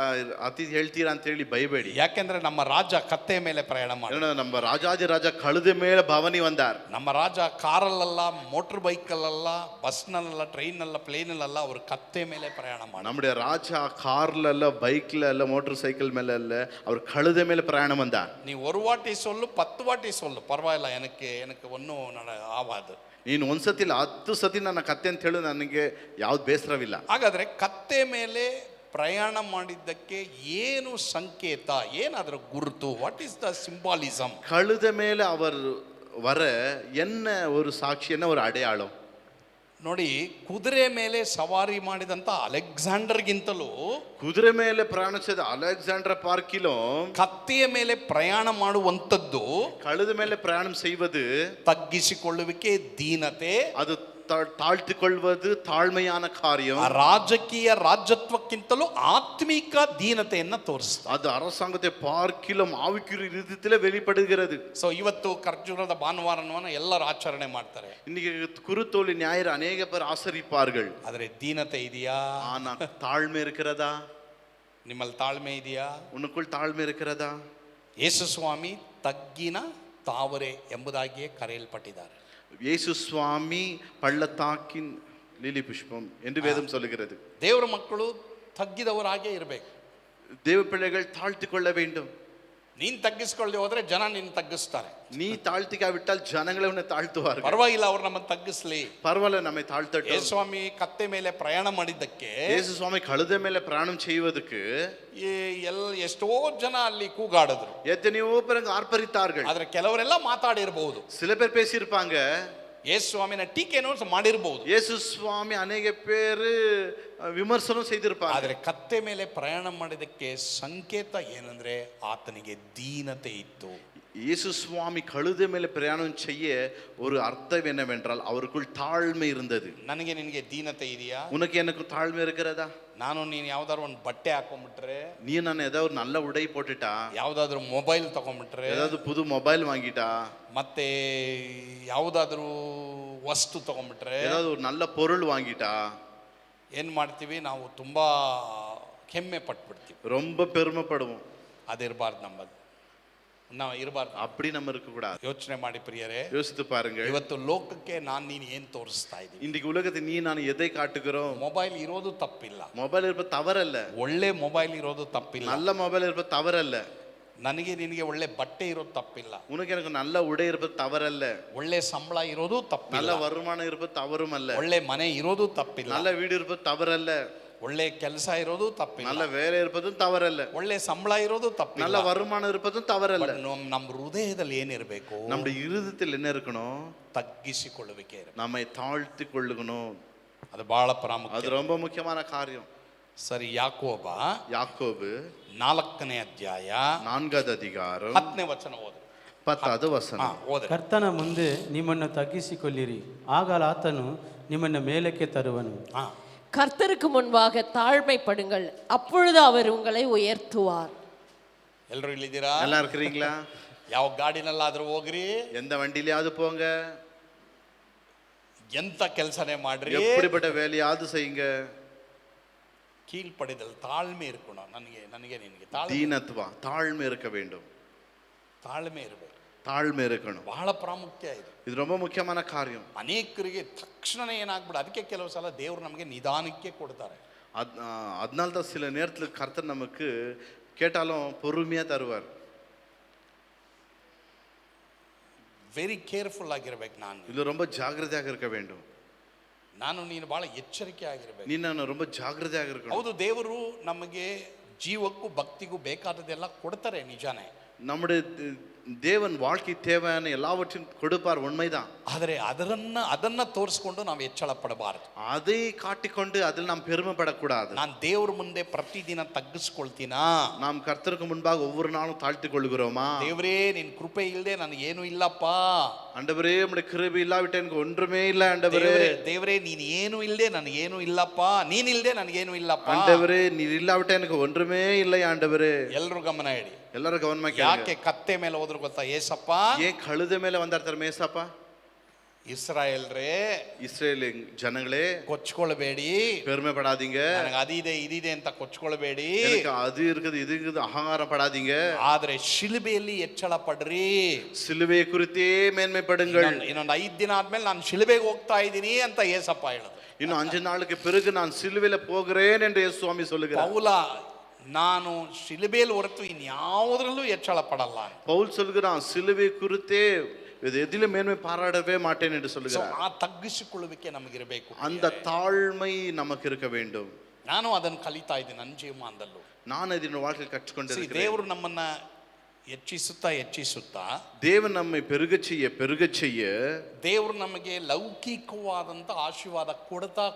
ಅತಿ ಹೇಳ್ತೀರಾ ಅಂತ ಹೇಳಿ ಬೈಬೇಡಿ. ಯಾಕೆಂದ್ರೆ ನಮ್ಮ ರಾಜ ಕತ್ತೆ ಮೇಲೆ ಪ್ರಯಾಣ ಮಾಡಿ, ನಮ್ಮ ರಾಜಾದಿ ರಾಜ ಕழுதை ಮೇಲೆ ಭವನಿ ಬಂದಾರ್. ನಮ್ಮ ರಾಜ ಕಾರಲ್ಲ, ಮೋಟರ್ ಬೈಕಲ್ಲ, ಬಸ್ನಲ್ಲ, ಟ್ರೈನಲ್ಲ, ಪ್ಲೇನಲ್ಲ, ಅವರು ಕತ್ತೆ ಮೇಲೆ ಪ್ರಯಾಣ ಮಾಡಿ. நம்முடைய ராஜா கார்ல அல்ல, பைக்ல அல்ல, மோட்டார் சைக்கிள் மேல அல்ல, அவர் கழுதை மேல பிரயாணம் வந்தார். ನೀವು ஒரு வாட்டி சொல்லு, 10 வாட்டி சொல்லு, ಪರವಾಗಿಲ್ಲ, எனக்கு ஒன்றும் ಆವಾದು. ನೀನು ಒಂದ್ಸತಿಲ್ಲ 10 ಸತಿ ನನ್ನ ಕತ್ತೆ ಅಂತ ಹೇಳು, ನನಗೆ ಯಾವ್ದು ಬೇಸರವಿಲ್ಲ. ಹಾಗಾದ್ರೆ ಕತ್ತೆ ಮೇಲೆ ಪ್ರಯಾಣ ಮಾಡಿದ್ದಕ್ಕೆ ಏನು ಸಂಕೇತ, ಏನಾದ್ರೂ ಗುರುತು? What is the symbolism? கழுதை மேல அவர் வர என்ன ஒரு சாட்சி, என்ன ஒரு அடையாளம்? ನೋಡಿ, ಕುದುರೆ ಮೇಲೆ ಸವಾರಿ ಮಾಡಿದಂತ ಅಲೆಕ್ಸಾಂಡರ್ಗಿಂತಲೂ, ಕುದುರೆ ಮೇಲೆ ಪ್ರಯಾಣಿಸಿದ ಅಲೆಕ್ಸಾಂಡರ್ பார்க்கிலும், ಕತ್ತೆಯ ಮೇಲೆ ಪ್ರಯಾಣ ಮಾಡುವಂತದ್ದು, கழுதை ಮೇಲೆ ಪ್ರಯಾಣ செய்வது ತಗ್ಗಿಸಿಕೊಳ್ಳುವಿಕೆ, ದೀನತೆ, ಅದು ತಾಳ್ತಿಕೊಳ್ಳುವುದು ತಾಳ್ಮೆಯಾನ ಕಾರ್ಯ. ರಾಜಕೀಯ ರಾಜತ್ವಕ್ಕಿಂತಲೂ ಆತ್ಮಿಕ ದೀನತೆಯನ್ನ ತೋರಿಸ್ತಾರೆ. ಅದು அரசாங்கத்தை பார்க்கிலும் ஆவிக்குரிய ரீதியிலே வெளிப்படுகிறது. ಸೊ ಇವತ್ತು ಖರ್ಜೂರದ ಭಾನುವಾರವನ್ನು ಎಲ್ಲರೂ ಆಚರಣೆ ಮಾಡ್ತಾರೆ. இன்னைக்கு குருத்தோலை ஞாயிறு அநேக பேர் ஆசரிப்பார்கள். ಆದರೆ ದೀನತೆ ಇದೆಯಾ? ஆனா தாழ்மை இருக்கிறதா? ನಿಮ್ಮಲ್ಲಿ ತಾಳ್ಮೆ ಇದೆಯಾ? உனக்குள் தாழ்மை இருக்கிறதா? ಯೇಸು ಸ್ವಾಮಿ ತಗ್ಗಿನ ತಾವರೆ ಎಂಬುದಾಗಿಯೇ ಕರೆಯಲ್ಪಟ್ಟಿದ್ದಾರೆ. ಯೇಸು ಸ್ವಾಮಿ ಪಳ್ಳತಾಕಿನ್ ಲಿಲಿ ಪುಷ್ಪಂ ಎಂದು ವೇದಂ சொல்லுகிறது. ದೇವರ ಮಕ್ಕಳು ತಗ್ಗಿದವರಾಗೇ ಇರಬೇಕು. ದೇವ பிள்ளைகள் தாழ்த்திக்கொள்ள வேண்டும். ನೀನ್ ತಗ್ಗಿಸ್ಕೊಳ್ಳದೆ ಹೋದ್ರೆ ಜನ ನಿನ್ನ ತಗ್ಗಿಸ್ತಾರೆ. நீ தாழ்த்திக்காவிட்டால் ஜனங்களே உன்னை தாழ்த்துவார்கள். ಪರವಾಗಿಲ್ಲ, ಅವ್ರು ನಮ್ಮನ್ನು ತಗ್ಗಿಸ್ಲಿ, பரவாயில்ல நம்மை தாழ்த்தட்டும். ಯೇಸು ಸ್ವಾಮಿ ಕತ್ತೆ ಮೇಲೆ ಪ್ರಯಾಣ ಮಾಡಿದ್ದಕ್ಕೆ, ಯೇಸು ಸ್ವಾಮಿ ಕழுதை ಮೇಲೆ ಪ್ರಯಾಣ செய்வதற்கு ಎಷ್ಟೋ ಜನ ಅಲ್ಲಿ ಕೂಗಾಡಿದ್ರು, எத்தனையோ பேர் ஆர்ப்பரித்தார்கள். ಆದ್ರೆ ಕೆಲವರೆಲ್ಲ ಮಾತಾಡಿರಬಹುದು, சில பேர் பேசியிருப்பாங்க, ಯೇಸು ಸ್ವಾಮಿನ ಟೀಕೆನೋ ಮಾಡಿರಬಹುದು, ಯೇಸು ಸ್ವಾಮಿ ಅನೇಕ பேர் ವಿಮರ್ಶನ செய்திருப்பாங்க. ಆದ್ರೆ ಕತ್ತೆ ಮೇಲೆ ಪ್ರಯಾಣ ಮಾಡಿದಕ್ಕೆ ಸಂಕೇತ ಏನಂದ್ರೆ ಆತನಿಗೆ ದೀನತೆ ಇತ್ತು. இயேசு சுவாமி கழுதை மேலே பிரயாணம் செய்ய ஒரு அர்த்தம் என்னவென்றால் அவருக்குள் தாழ்மை இருந்தது. ನನಗೆ ನಿನಗೆ ದೀನತೆ ಇದೆಯಾ? உனக்கு எனக்கு தாழ்மை இருக்கிறதா? ನಾನು ನೀನು ಯಾವ್ದಾದ್ರು ಒಂದು ಬಟ್ಟೆ ಹಾಕೊಂಡ್ಬಿಟ್ರೆ, நீ நான் ஏதாவது ஒரு நல்ல உடை போட்டுட்டா, ಯಾವ್ದಾದ್ರು ಮೊಬೈಲ್ ತಗೊಂಡ್ಬಿಟ್ರೆ, ஏதாவது புது மொபைல் வாங்கிட்டா, ಮತ್ತೆ ಯಾವ್ದಾದ್ರು ವಸ್ತು ತಗೊಂಡ್ಬಿಟ್ರೆ, ஏதாவது ஒரு நல்ல பொருள் வாங்கிட்டா, ಏನ್ ಮಾಡ್ತೀವಿ ನಾವು? ತುಂಬಾ ಹೆಮ್ಮೆ ಪಟ್ಬಿಡ್ತೀವಿ, ரொம்ப பெருமைப்படுவோம். ಅದಿರಬಾರ್ದು ನಮ್ಮದು, ನಾವು ಇರಬಾರ್ದು. அப்படி நம்ம இருக்க கூடாது. ಯೋಚನೆ ಮಾಡಿ ಪ್ರಿಯರೇ, யோசித்து பாருங்க. ಇವತ್ತು ಲೋಕಕ್ಕೆ ನೀನು ಏನ್ ತೋರಿಸ್ತಾ ಇದ್ದೀವಿ? இன்றைக்கு உலகத்தை நீ நான் எதை காட்டுகிறோம்? ಮೊಬೈಲ್ ಇರೋದು ತಪ್ಪಿಲ್ಲ, மொபைல் இருப்பது தவறல்ல. ಒಳ್ಳೆ ಮೊಬೈಲ್ ಇರೋದು ತಪ್ಪಿಲ್ಲ, நல்ல மொபைல் இருப்பது தவறல்ல. ನನಗೆ ನಿನಗೆ ಒಳ್ಳೆ ಬಟ್ಟೆ ಇರೋದು ತಪ್ಪಿಲ್ಲ, உனக்கு எனக்கு நல்ல உடை இருப்பது தவறல்ல. ಒಳ್ಳೆ ಸಂಬಳ ಇರೋದು ತಪ್ಪಿಲ್ಲ, நல்ல வருமானம் இருப்பது தவறும் அல்ல. ಒಳ್ಳೆ ಮನೆ ಇರೋದು ತಪ್ಪಿಲ್ಲ, நல்ல வீடு இருப்பது தவறல்ல. ಒಳ್ಳೆ ಕೆಲಸ ಇರೋದು ತಪ್ಪಿಲ್ಲ, நல்ல வேலை இருப்பதும் தவறல்ல. ಒಳ್ಳೆ ಸಂಬಳ ಇರೋದು ತಪ್ಪಿಲ್ಲ, நல்ல வருமானம் இருப்பதும் தவறல்ல. ನಮ್ಮ ಹೃದಯದಲ್ಲಿ ಏನಿರಬೇಕು? நம்முடைய இருதயத்தில் என்ன இருக்கணும்? ತಗ್ಗಿಸಿಕೊಳ್ಳುವಿಕೆ ಇರಬೇಕು, நம்மை தாழ்த்தி கொள்ளுகணும். ಅದು ಬಹಳ ಪ್ರಾಮುಖ್ಯ, அது ரொம்ப ಮುಖ್ಯமான காரியம். ಸರಿ. ಯಾಕೋಬ யாக்கோபு 4ನೇ ಅಧ್ಯಾಯ 4வது அதிகாரம் 10ನೇ ವಚನ ಓದು. 10வது வசனம். ಓದ. ಕರ್ತನ ಮುಂದೆ ನಿಮ್ಮನ್ನು ತಗ್ಗಿಸಿಕೊಳ್ಳಿರಿ, ಆಗ ಆತನು ನಿಮ್ಮನ್ನು ಮೇಲಕ್ಕೆ ತರುವನು. கர்த்தருக்கு முன்பாக தாழ்மைப்படுங்கள், அப்பொழுது அவர் உங்களை உயர்த்துவார். ಎಲ್ಲರೂ ಇಲ್ಲಿದ್ದೀರಾ? நல்லா இருக்கிறீங்களா? ಯಾವ ಗಾಡಿನಲ್ಲಾದ್ರೂ ಹೋಗ್ರಿ, எந்த வண்டியிலாவது போங்க, ಎಂತ ಕೆಲಸನೇ ಮಾಡ್ರಿ, எப்படிப்பட்ட வேலையாவது செய்யுங்க, கீழ்ப்படிதல் தாழ்மை இருக்கணும். ನನಗೆ ನಿನಗೆ தீனத்துவா தாழ்மை இருக்க வேண்டும். ತಾಳ್ಮೆ ಇರಬೇಕು, தாழ்மை இருக்கணும். ಬಹಳ ಪ್ರಾಮುಖ್ಯ ಇದು. இது ரொம்ப முக்கியமான காரியம். ಅನೇಕರಿಗೆ ತಕ್ಷಣನೇ ಏನಾಗ್ಬಿಡ, ಅದಕ್ಕೆ ಕೆಲವು ಸಲ ದೇವರು ನಮಗೆ ನಿಧಾನಕ್ಕೆ ಕೊಡ್ತಾರೆ. அதனால தான் சில நேரத்தில் கர்த்தர் நமக்கு கேட்டாலும் பொறுமையா தருவார். ವೆರಿ ಕೇರ್ಫುಲ್ ಆಗಿರ್ಬೇಕು. இதுல ரொம்ப ஜாக்கிரதையாக இருக்க வேண்டும். ನಾನು ನೀನು ಬಹಳ ಎಚ್ಚರಿಕೆ ಆಗಿರ್ಬೇಕು. நீ நான் ரொம்ப ஜாக்கிரதையாக இருக்கணும். ಹೌದು, ದೇವರು ನಮಗೆ ಜೀವಕ್ಕೂ ಭಕ್ತಿಗೂ ಬೇಕಾದದೆಲ್ಲ ಕೊಡ್ತಾರೆ, ನಿಜಾನೇ. நம்முடைய தேவன் வாழ்க்கை தேவையான எல்லாவற்றையும் கொடுப்பார், உண்மைதான். ಆದರೆ ಅದನ್ನ ತೋರಿಸ್ಕೊಂಡು ನಾವು ಹೆಚ್ಚಳ ಪಡಬಾರದು, அதை காட்டிக்கொண்டு அதில் நாம் பெருமைப்படக்கூடாது. ನಾನು ದೇವ್ರ ಮುಂದೆ ಪ್ರತಿದಿನ ತಗ್ಗಿಸ್ಕೊಳ್ತೀನಾ? நாம் கர்த்தருக்கு முன்பாக ஒவ்வொரு நாளும் தாழ்த்திக் கொள்கிறோமா? ದೇವರೇ, ನಿನ್ ಕೃಪೆ ಇಲ್ಲದೆ ನನಗೇನು ಇಲ್ಲಪ್ಪ. ஆண்டவரே, உம்முடைய கிருபை இல்லாவிட்ட எனக்கு ஒன்றுமே இல்லை. ஆண்டவரே, ದೇವರೇ, ನೀನ್ ಏನು ಇಲ್ಲದೆ ನನಗೇನು ಇಲ್ಲಪ್ಪ. ನೀನಿಲ್ಲದೆ ನನಗೇನು ಇಲ್ಲಪ್ಪ. ஆண்டவரே, நீர் இல்லாவிட்ட எனக்கு ஒன்றுமே இல்லை. ஆண்டவரே, ಎಲ್ಲರೂ ಗಮನ ಇಡಿ. ಎಲ್ಲರೂ ಗಮನ ಯಾಕೆ ಕತ್ತೆ ಮೇಲೆ ಹೋದ್ರು ಗೊತ್ತಾ? ಏಸಪ್ಪ ஏன் கழுதை மேல வந்தார் மேசப்பா? ಇಸ್ರಾಯೇಲ್ರೇ, இஸ்ரேல் ஜனங்களே, ಕೊಚ್ಕೊಳ್ಬೇಡಿ, பெருமைப்படாதீங்க. ನನಗೆ ಅದಿದೆ ಇದಿದೆ ಅಂತ ಕೊಚ್ಕೊಳ್ಬೇಡಿ, எனக்கு அது இருக்குது இது இருக்குது அகங்காரம் படாதீங்க. ಆದ್ರೆ ಶಿಲುಬೆಯಲ್ಲಿ ಹೆಚ್ಚಳ ಪಡ್ರಿ. சிலுவை குறித்தே மேன்மைப்படுங்கள். ಇನ್ನೊಂದು 5 ದಿನ ಆದ್ಮೇಲೆ ನಾನು ಶಿಲುಬೆಗೆ ಹೋಗ್ತಾ ಇದ್ದೀನಿ ಅಂತ ಏಸಪ್ಪ ಹೇಳಿದ್ರು. இன்னும் 5 நாளுக்கு பிறகு நான் சிலுவையில போகிறேன் என்று இயேசு சுவாமி சொல்லுகிறார். ಪೌಲ, ನಾನು ಶಿಲುಬೆಯಲ್ಲಿ ಹೊರತು ಇನ್ಯಾವುದ್ರಲ್ಲೂ ಹೆಚ್ಚಳ ಪಡಲ್ಲ. பவுல் சொல்கிறான், சிலுவை குறித்தே எதில மேன்மை பாராடவே மாட்டேன் என்று சொல்லுகிறார். ಆ ತಗ್ಗಿಸಿಕೊಳ್ಳುವಿಕೆ ನಮಗಿರಬೇಕು, அந்த தாழ்மை நமக்கு இருக்க வேண்டும். ನಾನು ಅದನ್ನು ಕಲಿತಾ ಇದ್ದೀನಿ ನನ್ನ ಜೀವಮಾನದಲ್ಲೂ. நான் ಇದನ್ನು வாழ்க்கையில் கற்றுக்கொண்டிருக்கிறேன். ದೇವರು ನಮ್ಮನ್ನ ಹೆಚ್ಚಿಸುತ್ತಾ தேவன் நம்மை பெருகச் செய்ய ದೇವರು ನಮಗೆ ಲೌಕಿಕವಾದಂತ ಆಶೀರ್ವಾದ ಕೊಡ್ತಾ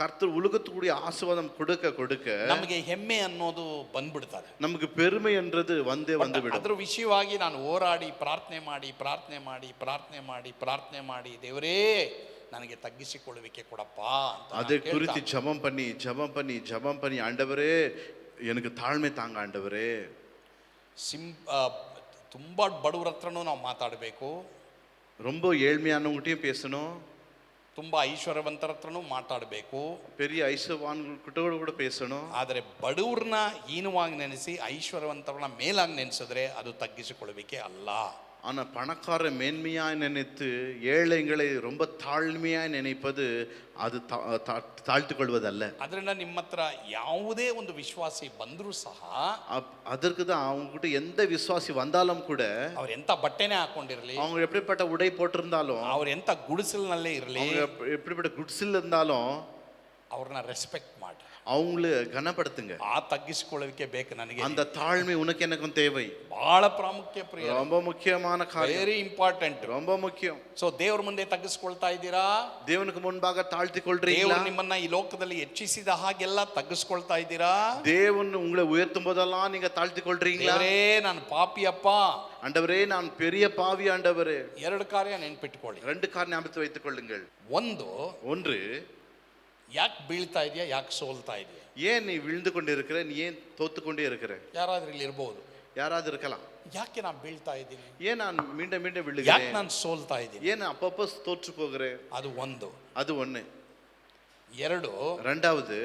கர்த்தர் உலகத்துக்குரிய ஆசீர்வாதம் கொடுக்க ನಮಗೆ ಹೆಮ್ಮೆ ಅನ್ನೋದು ಬಂದ್ಬಿಡ್ತದೆ. நமக்கு பெருமை என்றது வந்துவிடும். ಅದರ ವಿಷಯವಾಗಿ ನಾನು ಹೋರಾಡಿ ಪ್ರಾರ್ಥನೆ ಮಾಡಿ ದೇವರೇ ನನಗೆ ತಗ್ಗಿಸಿಕೊಳ್ಳುವಿಕೆ ಕೊಡಪ್ಪ ಅಂತ அதை குறித்து ஜெபம் பண்ணி ஆண்டவரே எனக்கு தாழ்மை தாங்க ஆண்டவரே. ತುಂಬಾ ಬಡವರ ಹತ್ರನೂ ನಾವು ಮಾತಾಡಬೇಕು, ரொம்ப ஏழ்மையானவங்ககிட்டயும் பேசணும், ತುಂಬಾ ಐಶ್ವರ್ಯವಂತರ ಹತ್ರನೂ ಮಾತಾಡಬೇಕು, பெரிய ಐಶ್ವರ್ಯವಾನ್கிட்ட கூட பேசணும். ಆದರೆ ಬಡವ್ರನ್ನ ಹೀನವಾಗಿ ನೆನೆಸಿ ಐಶ್ವರ್ಯವಂತರನ್ನ ಮೇಲಾಗಿ ನೆನೆಸಿದ್ರೆ ಅದು ತಗ್ಗಿಸಿಕೊಳ್ಳುವಿಕೆ ಅಲ್ಲ. ஆனா பணக்கார மேன்மையாய் நினைத்து ஏழைகளை ரொம்ப தாழ்மையாய் நினைப்பது அது தாழ்த்து கொள்வதல்ல. ಅದರಿಂದ ನಿಮ್ಮ ಹತ್ರ ಯಾವುದೇ ಒಂದು ವಿಶ್ವಾಸಿ ಬಂದರೂ ಸಹ அதற்கு தான் அவங்க கிட்ட எந்த விசுவாசி வந்தாலும் கூட ಅವ್ರು ಎಂತ ಬಟ್ಟೆನೇ ಹಾಕೊಂಡಿರಲಿ, அவங்க எப்படிப்பட்ட உடை போட்டிருந்தாலும், ಅವ್ರು ಎಂತ ಗುಡಿಸಲಿನಲ್ಲೇ ಇರಲಿ, எப்படிப்பட்ட குட்ஸில் இருந்தாலும் ಅವ್ರನ್ನ ರೆಸ್ಪೆಕ್ಟ್ ಮಾಡಿ, அவங்கள கனப்படுத்துங்க. ಆ ತಗ್ಗಿಸಿಕೊಳ್ಳುವಿಕೆ ಬೇಕು ನನಗೆ. அந்த தாழ்மை உனக்கு எனக்கும் தேவை. ಬಹಳ ಪ್ರಾಮುಖ್ಯ ಪ್ರಿಯ, ரொம்ப முக்கியமான காரியம், ವೆರಿ ಇಂಪಾರ್ಟೆಂಟ್, ரொம்ப முக்கியம். ಸೊ ದೇವರ ಮುಂದೆ ತಗ್ಗಿಸ್ಕೊಳ್ತಾ ಇದ್ದೀರಾ? தேவனுக்கு முன்பாக தாழ்த்திக்கொள்றீங்களா? ದೇವರು ನಿಮ್ಮನ್ನ ಈ ಲೋಕದಲ್ಲಿ ಹೆಚ್ಚಿಸಿದ ಹಾಗೆಲ್ಲ ತಗ್ಗಿಸ್ಕೊಳ್ತಾ ಇದ್ದೀರಾ? தேவன் உங்களை உயர்த்தும் போதெல்லாம் நீங்க தாழ்த்திக்கொள்றீங்களா? ದೇವರೇ ನಾನು ಪಾಪಿಯಪ್ಪ, ஆண்டவரே நான் பெரிய பாவி ஆண்டவரே. ಎರಡು ಕಾರ್ಯ ನೆನ್ಪಿಟ್ಕೊಳ್ಳಿ. 2 காரியம் ஞாபகத்தில் வைத்துக் கொள்ளுங்கள். ಒಂದು, ಯಾಕೆ ಬೀಳ್ತಾ ಇದೆಯಾ, ಯಾಕೆ ಸೋಲ್ತಾ ಇದೆಯಾ? ஏன் நீ விழுந்து கொண்டு இருக்கிற, நீ ஏன் தோத்து கொண்டே இருக்கிற? ಯಾರಾದ್ರೂ ಇಲ್ಲಿ ಇರಬಹುದು, யாராவது இருக்கலாம். ಯಾಕೆ ನಾನು ಬೀಳ್ತಾ ಇದ್ದೀನಿ, ஏன் நான் மீண்டும் மீண்டும் ಯಾಕೆ விழுகிறேன், ನಾನು ಸೋಲ್ತಾ ಇದ್ದೀನಿ, ஏன் அப்பப்போ தோற்று போகிறேன்? ಅದು ಒಂದು. அது ஒண்ணு. ಎರಡು, ரெண்டாவது,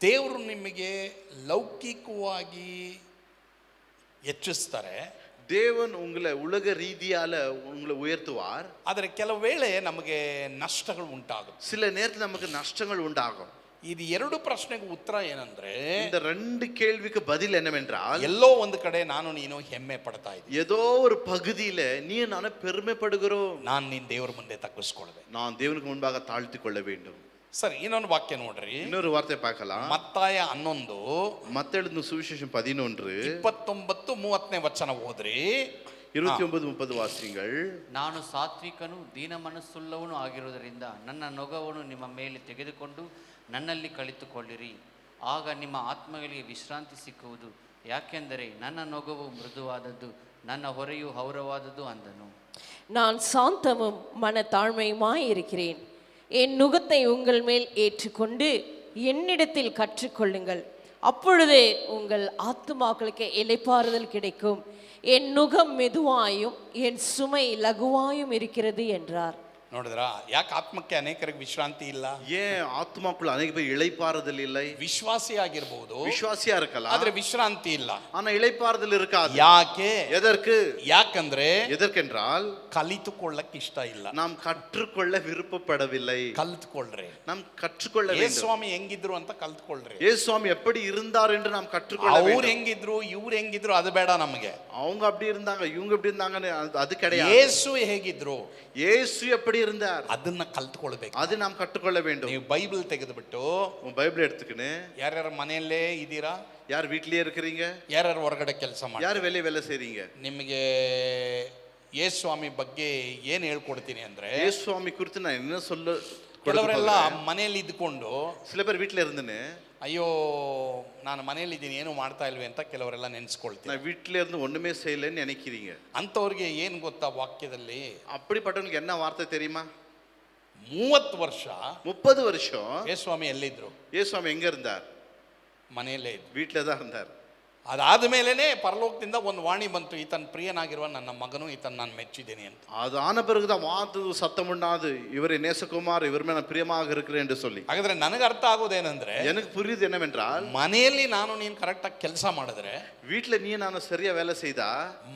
ದೇವರು ನಿಮಗೆ ಲೌಕಿಕವಾಗಿ ಹೆಚ್ಚಿಸ್ತಾರೆ, தேவன் உங்களை உலக ரீதியால உங்களை உயர்த்துவார். ಆದರೆ ಕೆಲವು ವೇಳೆ ನಮಗೆ ನಷ್ಟಗಳು ಉಂಟಾಗುತ್ತೆ. சில நேரத்தில் நமக்கு நஷ்டங்கள் உண்டாகும். ಇದು ಎರಡು ಪ್ರಶ್ನೆಗೆ ಉತ್ತರ ಏನಂದ್ರೆ, இந்த 2 கேள்விக்கு பதில் என்னவென்றால், ಎಲ್ಲೋ ಒಂದು ಕಡೆ ನಾನು ನೀನು ಹೆಮ್ಮೆ ಪಡ್ತಾ ಇದ್ದೀನಿ, ஏதோ ஒரு பகுதியில நீ நான் பெருமைப்படுகிறோம், ನಾನು ನೀನು ದೇವರ ಮುಂದೆ ತಗ್ಗಿಸ್ಕೊಳ್ಬೇಕು, நான் தேவனுக்கு முன்பாக தாழ்த்திக் கொள்ள வேண்டும். ಸರಿ, ಇನ್ನೊಂದು ವಾಕ್ಯ ನೋಡ್ರಿ, இன்னொரு வார்த்தை பார்க்கலாம். ಮತ್ತಾಯ 11 மத்தேயு எழுதின சுவிசேஷம் 11 29-30 ವಚನ ಓದ್ರಿ. 29-30 ವಾಸಿಗಳು. ನಾನು ಸಾತ್ವಿಕನು ದೀನ ಮನಸ್ಸುಳ್ಳವನು ಆಗಿರುವುದರಿಂದ ನನ್ನ ನೊಗವನ್ನು ನಿಮ್ಮ ಮೇಲೆ ತೆಗೆದುಕೊಂಡು ನನ್ನಲ್ಲಿ ಕಲಿತುಕೊಳ್ಳಿರಿ, ಆಗ ನಿಮ್ಮ ಆತ್ಮಗಳಿಗೆ ವಿಶ್ರಾಂತಿ ಸಿಕ್ಕುವುದು, ಯಾಕೆಂದರೆ ನನ್ನ ನೊಗವು ಮೃದುವಾದದ್ದು, ನನ್ನ ಹೊರೆಯು ಹೌರವಾದದ್ದು ಅಂದನು. நான் சாந்தமும் மனத்தாழ்மையுமாய் இருக்கிறேன், என் நுகத்தை உங்கள் மேல் ஏற்றுக்கொண்டு என்னிடத்தில் கற்றுக்கொள்ளுங்கள், அப்பொழுதே உங்கள் ஆத்துமாக்களுக்கு இளைப்பாறுதல் கிடைக்கும், என் நுகம் மெதுவாயும் என் சுமை லகுவாயும் இருக்கிறது என்றார். ನೋಡಿದ್ರಾ, ಯಾಕೆ ಆತ್ಮಕ್ಕೆ ಅನೇಕರಿಗೆ ವಿಶ್ರಾಂತಿ ಇಲ್ಲ? ஏன் ஆத்மாக்குள்ள அநேக பேர் இளைப்பாறுதல் இல்லை? ವಿಶ್ವಾಸಿ ಆಗಿರಬಹುದು, விசுவாசியா இருக்கலாம், ಆದ್ರೆ ವಿಶ್ರಾಂತಿ ಇಲ್ಲ. ஆனா இளைப்பாறுதல் இருக்காது. ಯಾಕೆ? எதற்கு? ಯಾಕಂದ್ರೆ எதற்கென்றால் ಕಲಿತುಕೊಳ್ಳಕ್ಕೆ ಇಷ್ಟ ಇಲ್ಲ, நாம் கற்றுக்கொள்ள விருப்பப்படவில்லை. ಕಲ್ತ್ಕೊಳ್ರಿ. நாம் கற்றுக்கொள்ள ಯೇಸು வேண்டும். ಸ್ವಾಮಿ ಹೆಂಗಿದ್ರು ಅಂತ ಕಲ್ತ್ಕೊಳ್ರಿ. இயேசு சுவாமி எப்படி இருந்தார் என்று நாம் கற்றுக்கொள்ள ಅವ್ರು வேண்டும். ಹೆಂಗಿದ್ರು ಇವ್ರು ಹೆಂಗಿದ್ರು ಅದು ಬೇಡ ನಮಗೆ. அவங்க அப்படி இருந்தாங்க, இவங்க இப்படி இருந்தாங்கன்னு அது கிடையாது. ಯೇಸು ಹೇಗಿದ್ರು, இயேசு எப்படி இருந்தார், ಅದನ್ನ ಕಲ್ತ್ಕೊಳ್ಬೇಕು. அது நாம் கற்றுக்கொள்ள வேண்டும். ನೀವು ಬೈಬಲ್ ತೆಗೆದುಬಿಟ್ಟು உன் பைபிள் எடுத்துக்கின்னு, ಯಾರ್ಯಾರ ಮನೆಯಲ್ಲೇ ಇದ್ದೀರಾ, யார் வீட்லயே இருக்கிறீங்க, ಯಾರ್ಯಾರು ಹೊರಗಡೆ ಕೆಲಸ ಮಾಡಿ, யார் வெளியே வேலை செய்றீங்க, ನಿಮಗೆ ಯೇಸು ಸ್ವಾಮಿ ಬಗ್ಗೆ ಏನು ಹೇಳ್ಕೊಡ್ತೀನಿ ಅಂದ್ರೆ, இயேசு சுவாமி குறித்து நான் என்ன சொல்ல ಕೆಲವರೆಲ್ಲ ಮನೆಯಲ್ಲಿ ಇದ್ಕೊಂಡು, சில பேர் வீட்ல இருந்துன்னு, ಅಯ್ಯೋ ನಾನು ಮನೆಯಲ್ಲಿ ಇದ್ದೀನಿ ಏನು ಮಾಡ್ತಾ ಇಲ್ವೇ ಅಂತ ಕೆಲವರೆಲ್ಲ ನೆನೆಸ್ಕೊಳ್ತೀನಿ. நான் வீட்ல இருந்து ஒண்ணுமே செய்யலைன்னு நினைக்கிறீங்க. ಅಂಥವ್ರಿಗೆ ಏನು ಗೊತ್ತಾ ವಾಕ್ಯದಲ್ಲಿ, அப்படிப்பட்டவங்களுக்கு என்ன வார்த்தை தெரியுமா? 30 ವರ್ಷ 30 வருஷம் ಯೇಸು ಸ್ವಾಮಿ ಎಲ್ಲಿದ್ರು? இயேசு சுவாமி எங்க இருந்தார்? ಮನೆಯಲ್ಲೇ ಇದ್ರು. வீட்ல தான் இருந்தார். ಅದಾದ ಮೇಲೇನೆ ಪರಲೋಕದಿಂದ ಒಂದು ವಾಣಿ ಬಂತು, ಈತನ ಪ್ರಿಯನಾಗಿರುವ ನನ್ನ ಮಗನು, ಈತನ ನಾನು ಮೆಚ್ಚಿದ್ದೇನೆ ಅಂತ. அது ஆன பிறகுதான் வார்த்தை சத்தம் உண்டாது, இவரை நேசகுமார், இவர் மேல நான் பிரியமாக இருக்கிறேன் என்று சொல்லி. ಹಾಗಾದ್ರೆ ನನಗೆ ಅರ್ಥ ಆಗೋದೇನೆಂದ್ರೆ, எனக்கு புரியுது என்னவென்றால், ಮನೆಯಲ್ಲಿ ನಾನು ನೀನು ಕರೆಕ್ಟಾಗಿ ಕೆಲಸ ಮಾಡಿದ್ರೆ, வீட்ல நீ ನಾನು சரியா வேலை செய்தா,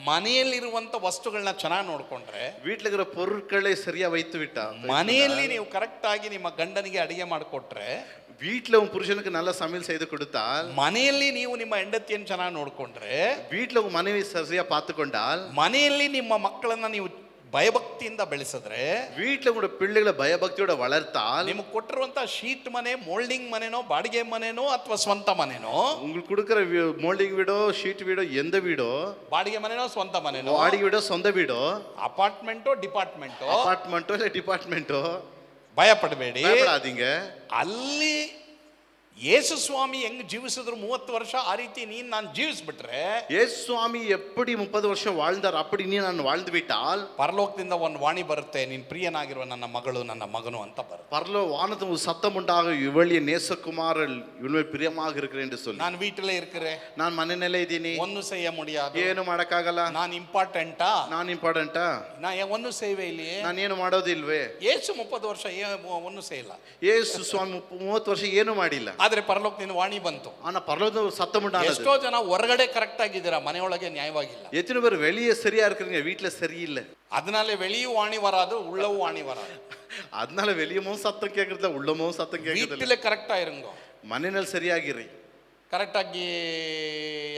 ಮನೆಯಲ್ಲಿರುವಂತ ವಸ್ತುಗಳನ್ನ ಚೆನ್ನಾಗಿ ನೋಡ್ಕೊಂಡ್ರೆ, வீட்ல இருக்கிற பொருட்களை சரியா வைத்து விட்டா, ಮನೆಯಲ್ಲಿ ನೀವು ಕರೆಕ್ಟ್ ಆಗಿ ನಿಮ್ಮ ಗಂಡನಿಗೆ ಅಡಿಗೆ ಮಾಡಿಕೊಟ್ರೆ, வீட்ல உன் புருஷனுக்கு நல்ல சமையல் செய்து கொடுத்தால், ಮನೆಯಲ್ಲಿ ನೀವು ನಿಮ್ಮ ಹೆಂಡತಿಯನ್ನು ಚೆನ್ನಾಗಿ ನೋಡ್ಕೊಂಡ್ರೆ, வீட்ல உங்க மனைவி சரியா பார்த்துக்கொண்டால், ಮನೆಯಲ್ಲಿ ನಿಮ್ಮ ಮಕ್ಕಳನ್ನ ನೀವು ಭಯಭಕ್ತಿಯಿಂದ ಬೆಳೆಸಿದ್ರೆ, வீட்ல உங்களோட பிள்ளைகளை பயபக்தியோட வளர்த்தால், ನಿಮಗೆ ಕೊಟ್ಟಿರುವಂತ ಶೀಟ್ ಮನೆ, ಮೋಲ್ಡಿಂಗ್ ಮನೆನೋ, ಬಾಡಿಗೆ ಮನೆನೋ ಅಥವಾ ಸ್ವಂತ ಮನೆನೋ, உங்களுக்கு கொடுக்கிற மோல்டிங் வீடோ, ஷீட் வீடோ, எந்த வீடோ, ಬಾಡಿಗೆ ಮನೆನೋ ಸ್ವಂತ ಮನೆನೋ, வாடகை வீடோ, சொந்த வீடோ, ಅಪಾರ್ಟ್ಮೆಂಟೋ ಡಿಪಾರ್ಟ್ಮೆಂಟೋ, அபார்ட்மெண்ட்டோ இல்ல டிபார்ட்மெண்ட்டோ, ಭಯ ಪಡಬೇಡಿ. பயப்படாதீங்க. ಅಲ್ಲಿ ಯೇಸು ಸ್ವಾಮಿ ಹೆಂಗ್ ಜೀವಿಸಿದ್ರು 30 ವರ್ಷ, ಆ ರೀತಿ ನೀನ್ ನಾನು ಜೀವಿಸ್ಬಿಟ್ರೆ, இயேசு சுவாமி எப்படி 30 வருஷம் வாழ்ந்தார் அப்படி நீ நான் வாழ்ந்து விட்டால், ಪರಲೋಕದಿಂದ ಒಂದು ವಾಣಿ ಬರುತ್ತೆ, ನೀನ್ ಪ್ರಿಯನಾಗಿರುವ ನನ್ನ ಮಗಳು, ನನ್ನ ಮಗನು ಅಂತ ಬರುತ್ತೆ. பரலோ வானத்து ஒரு சத்தம் உண்டாக, இவளிய நேசகுமாரல் இவள் பிரியமாக இருக்கிறேன் என்று சொல்லி. ನಾನು ವೀಟಲ್ಲೇ ಇರ್ಕರೆ, நான் ಮನೆಯಲ್ಲೇ ಇದ್ದೀನಿ, ಒಂದು செய்ய முடியாது, ಏನು ಮಾಡಕ್ಕಾಗಲ್ಲ, ನಾನು ಇಂಪಾರ್ಟೆಂಟಾ, ನಾನು ಇಂಪಾರ್ಟೆಂಟಾ, ನಾ ಒಂದು ಸೇವೆ ಇಲ್ಲಿ, ನಾನು ಏನು ಮಾಡೋದಿಲ್ವೇ? ಯೇಸು 30 ವರ್ಷ ಒಂದು ಸೇಯಿಲ್ಲ, ಯೇಸು ಸ್ವಾಮಿ 30 ವರ್ಷ ಏನು ಮಾಡಿಲ್ಲ, ಆದ್ರೆ ಪರಲೋಕದಿಂದ ವಾಣಿ ಬಂತು. ஆனா பரலோகத்துல ஒரு சத்தம் உண்டானது. ಎಷ್ಟೋ ಜನ ಹೊರಗಡೆ ಕರೆಕ್ಟ್ ಆಗಿದ್ದೀರಾ, ಮನೆಯೊಳಗೆ ನ್ಯಾಯವಾಗಿಲ್ಲ. எத்தனை பேர் வெளியே சரியா இருக்கிறீங்க, வீட்டுல சரியில்லை. அதனால வெளியும் வாணி வராது, உள்ளவும் வாணி வராது. அதனால வெளியமும் சத்தம் கேட்கறதுல, உள்ளமும் சத்தம் கேட்கறதுல. வீட்டில ಕರೆಕ್ಟಾ இருங்க, மனநிலை சரியாகிறீ, ಕರೆಕ್ಟಾಗಿ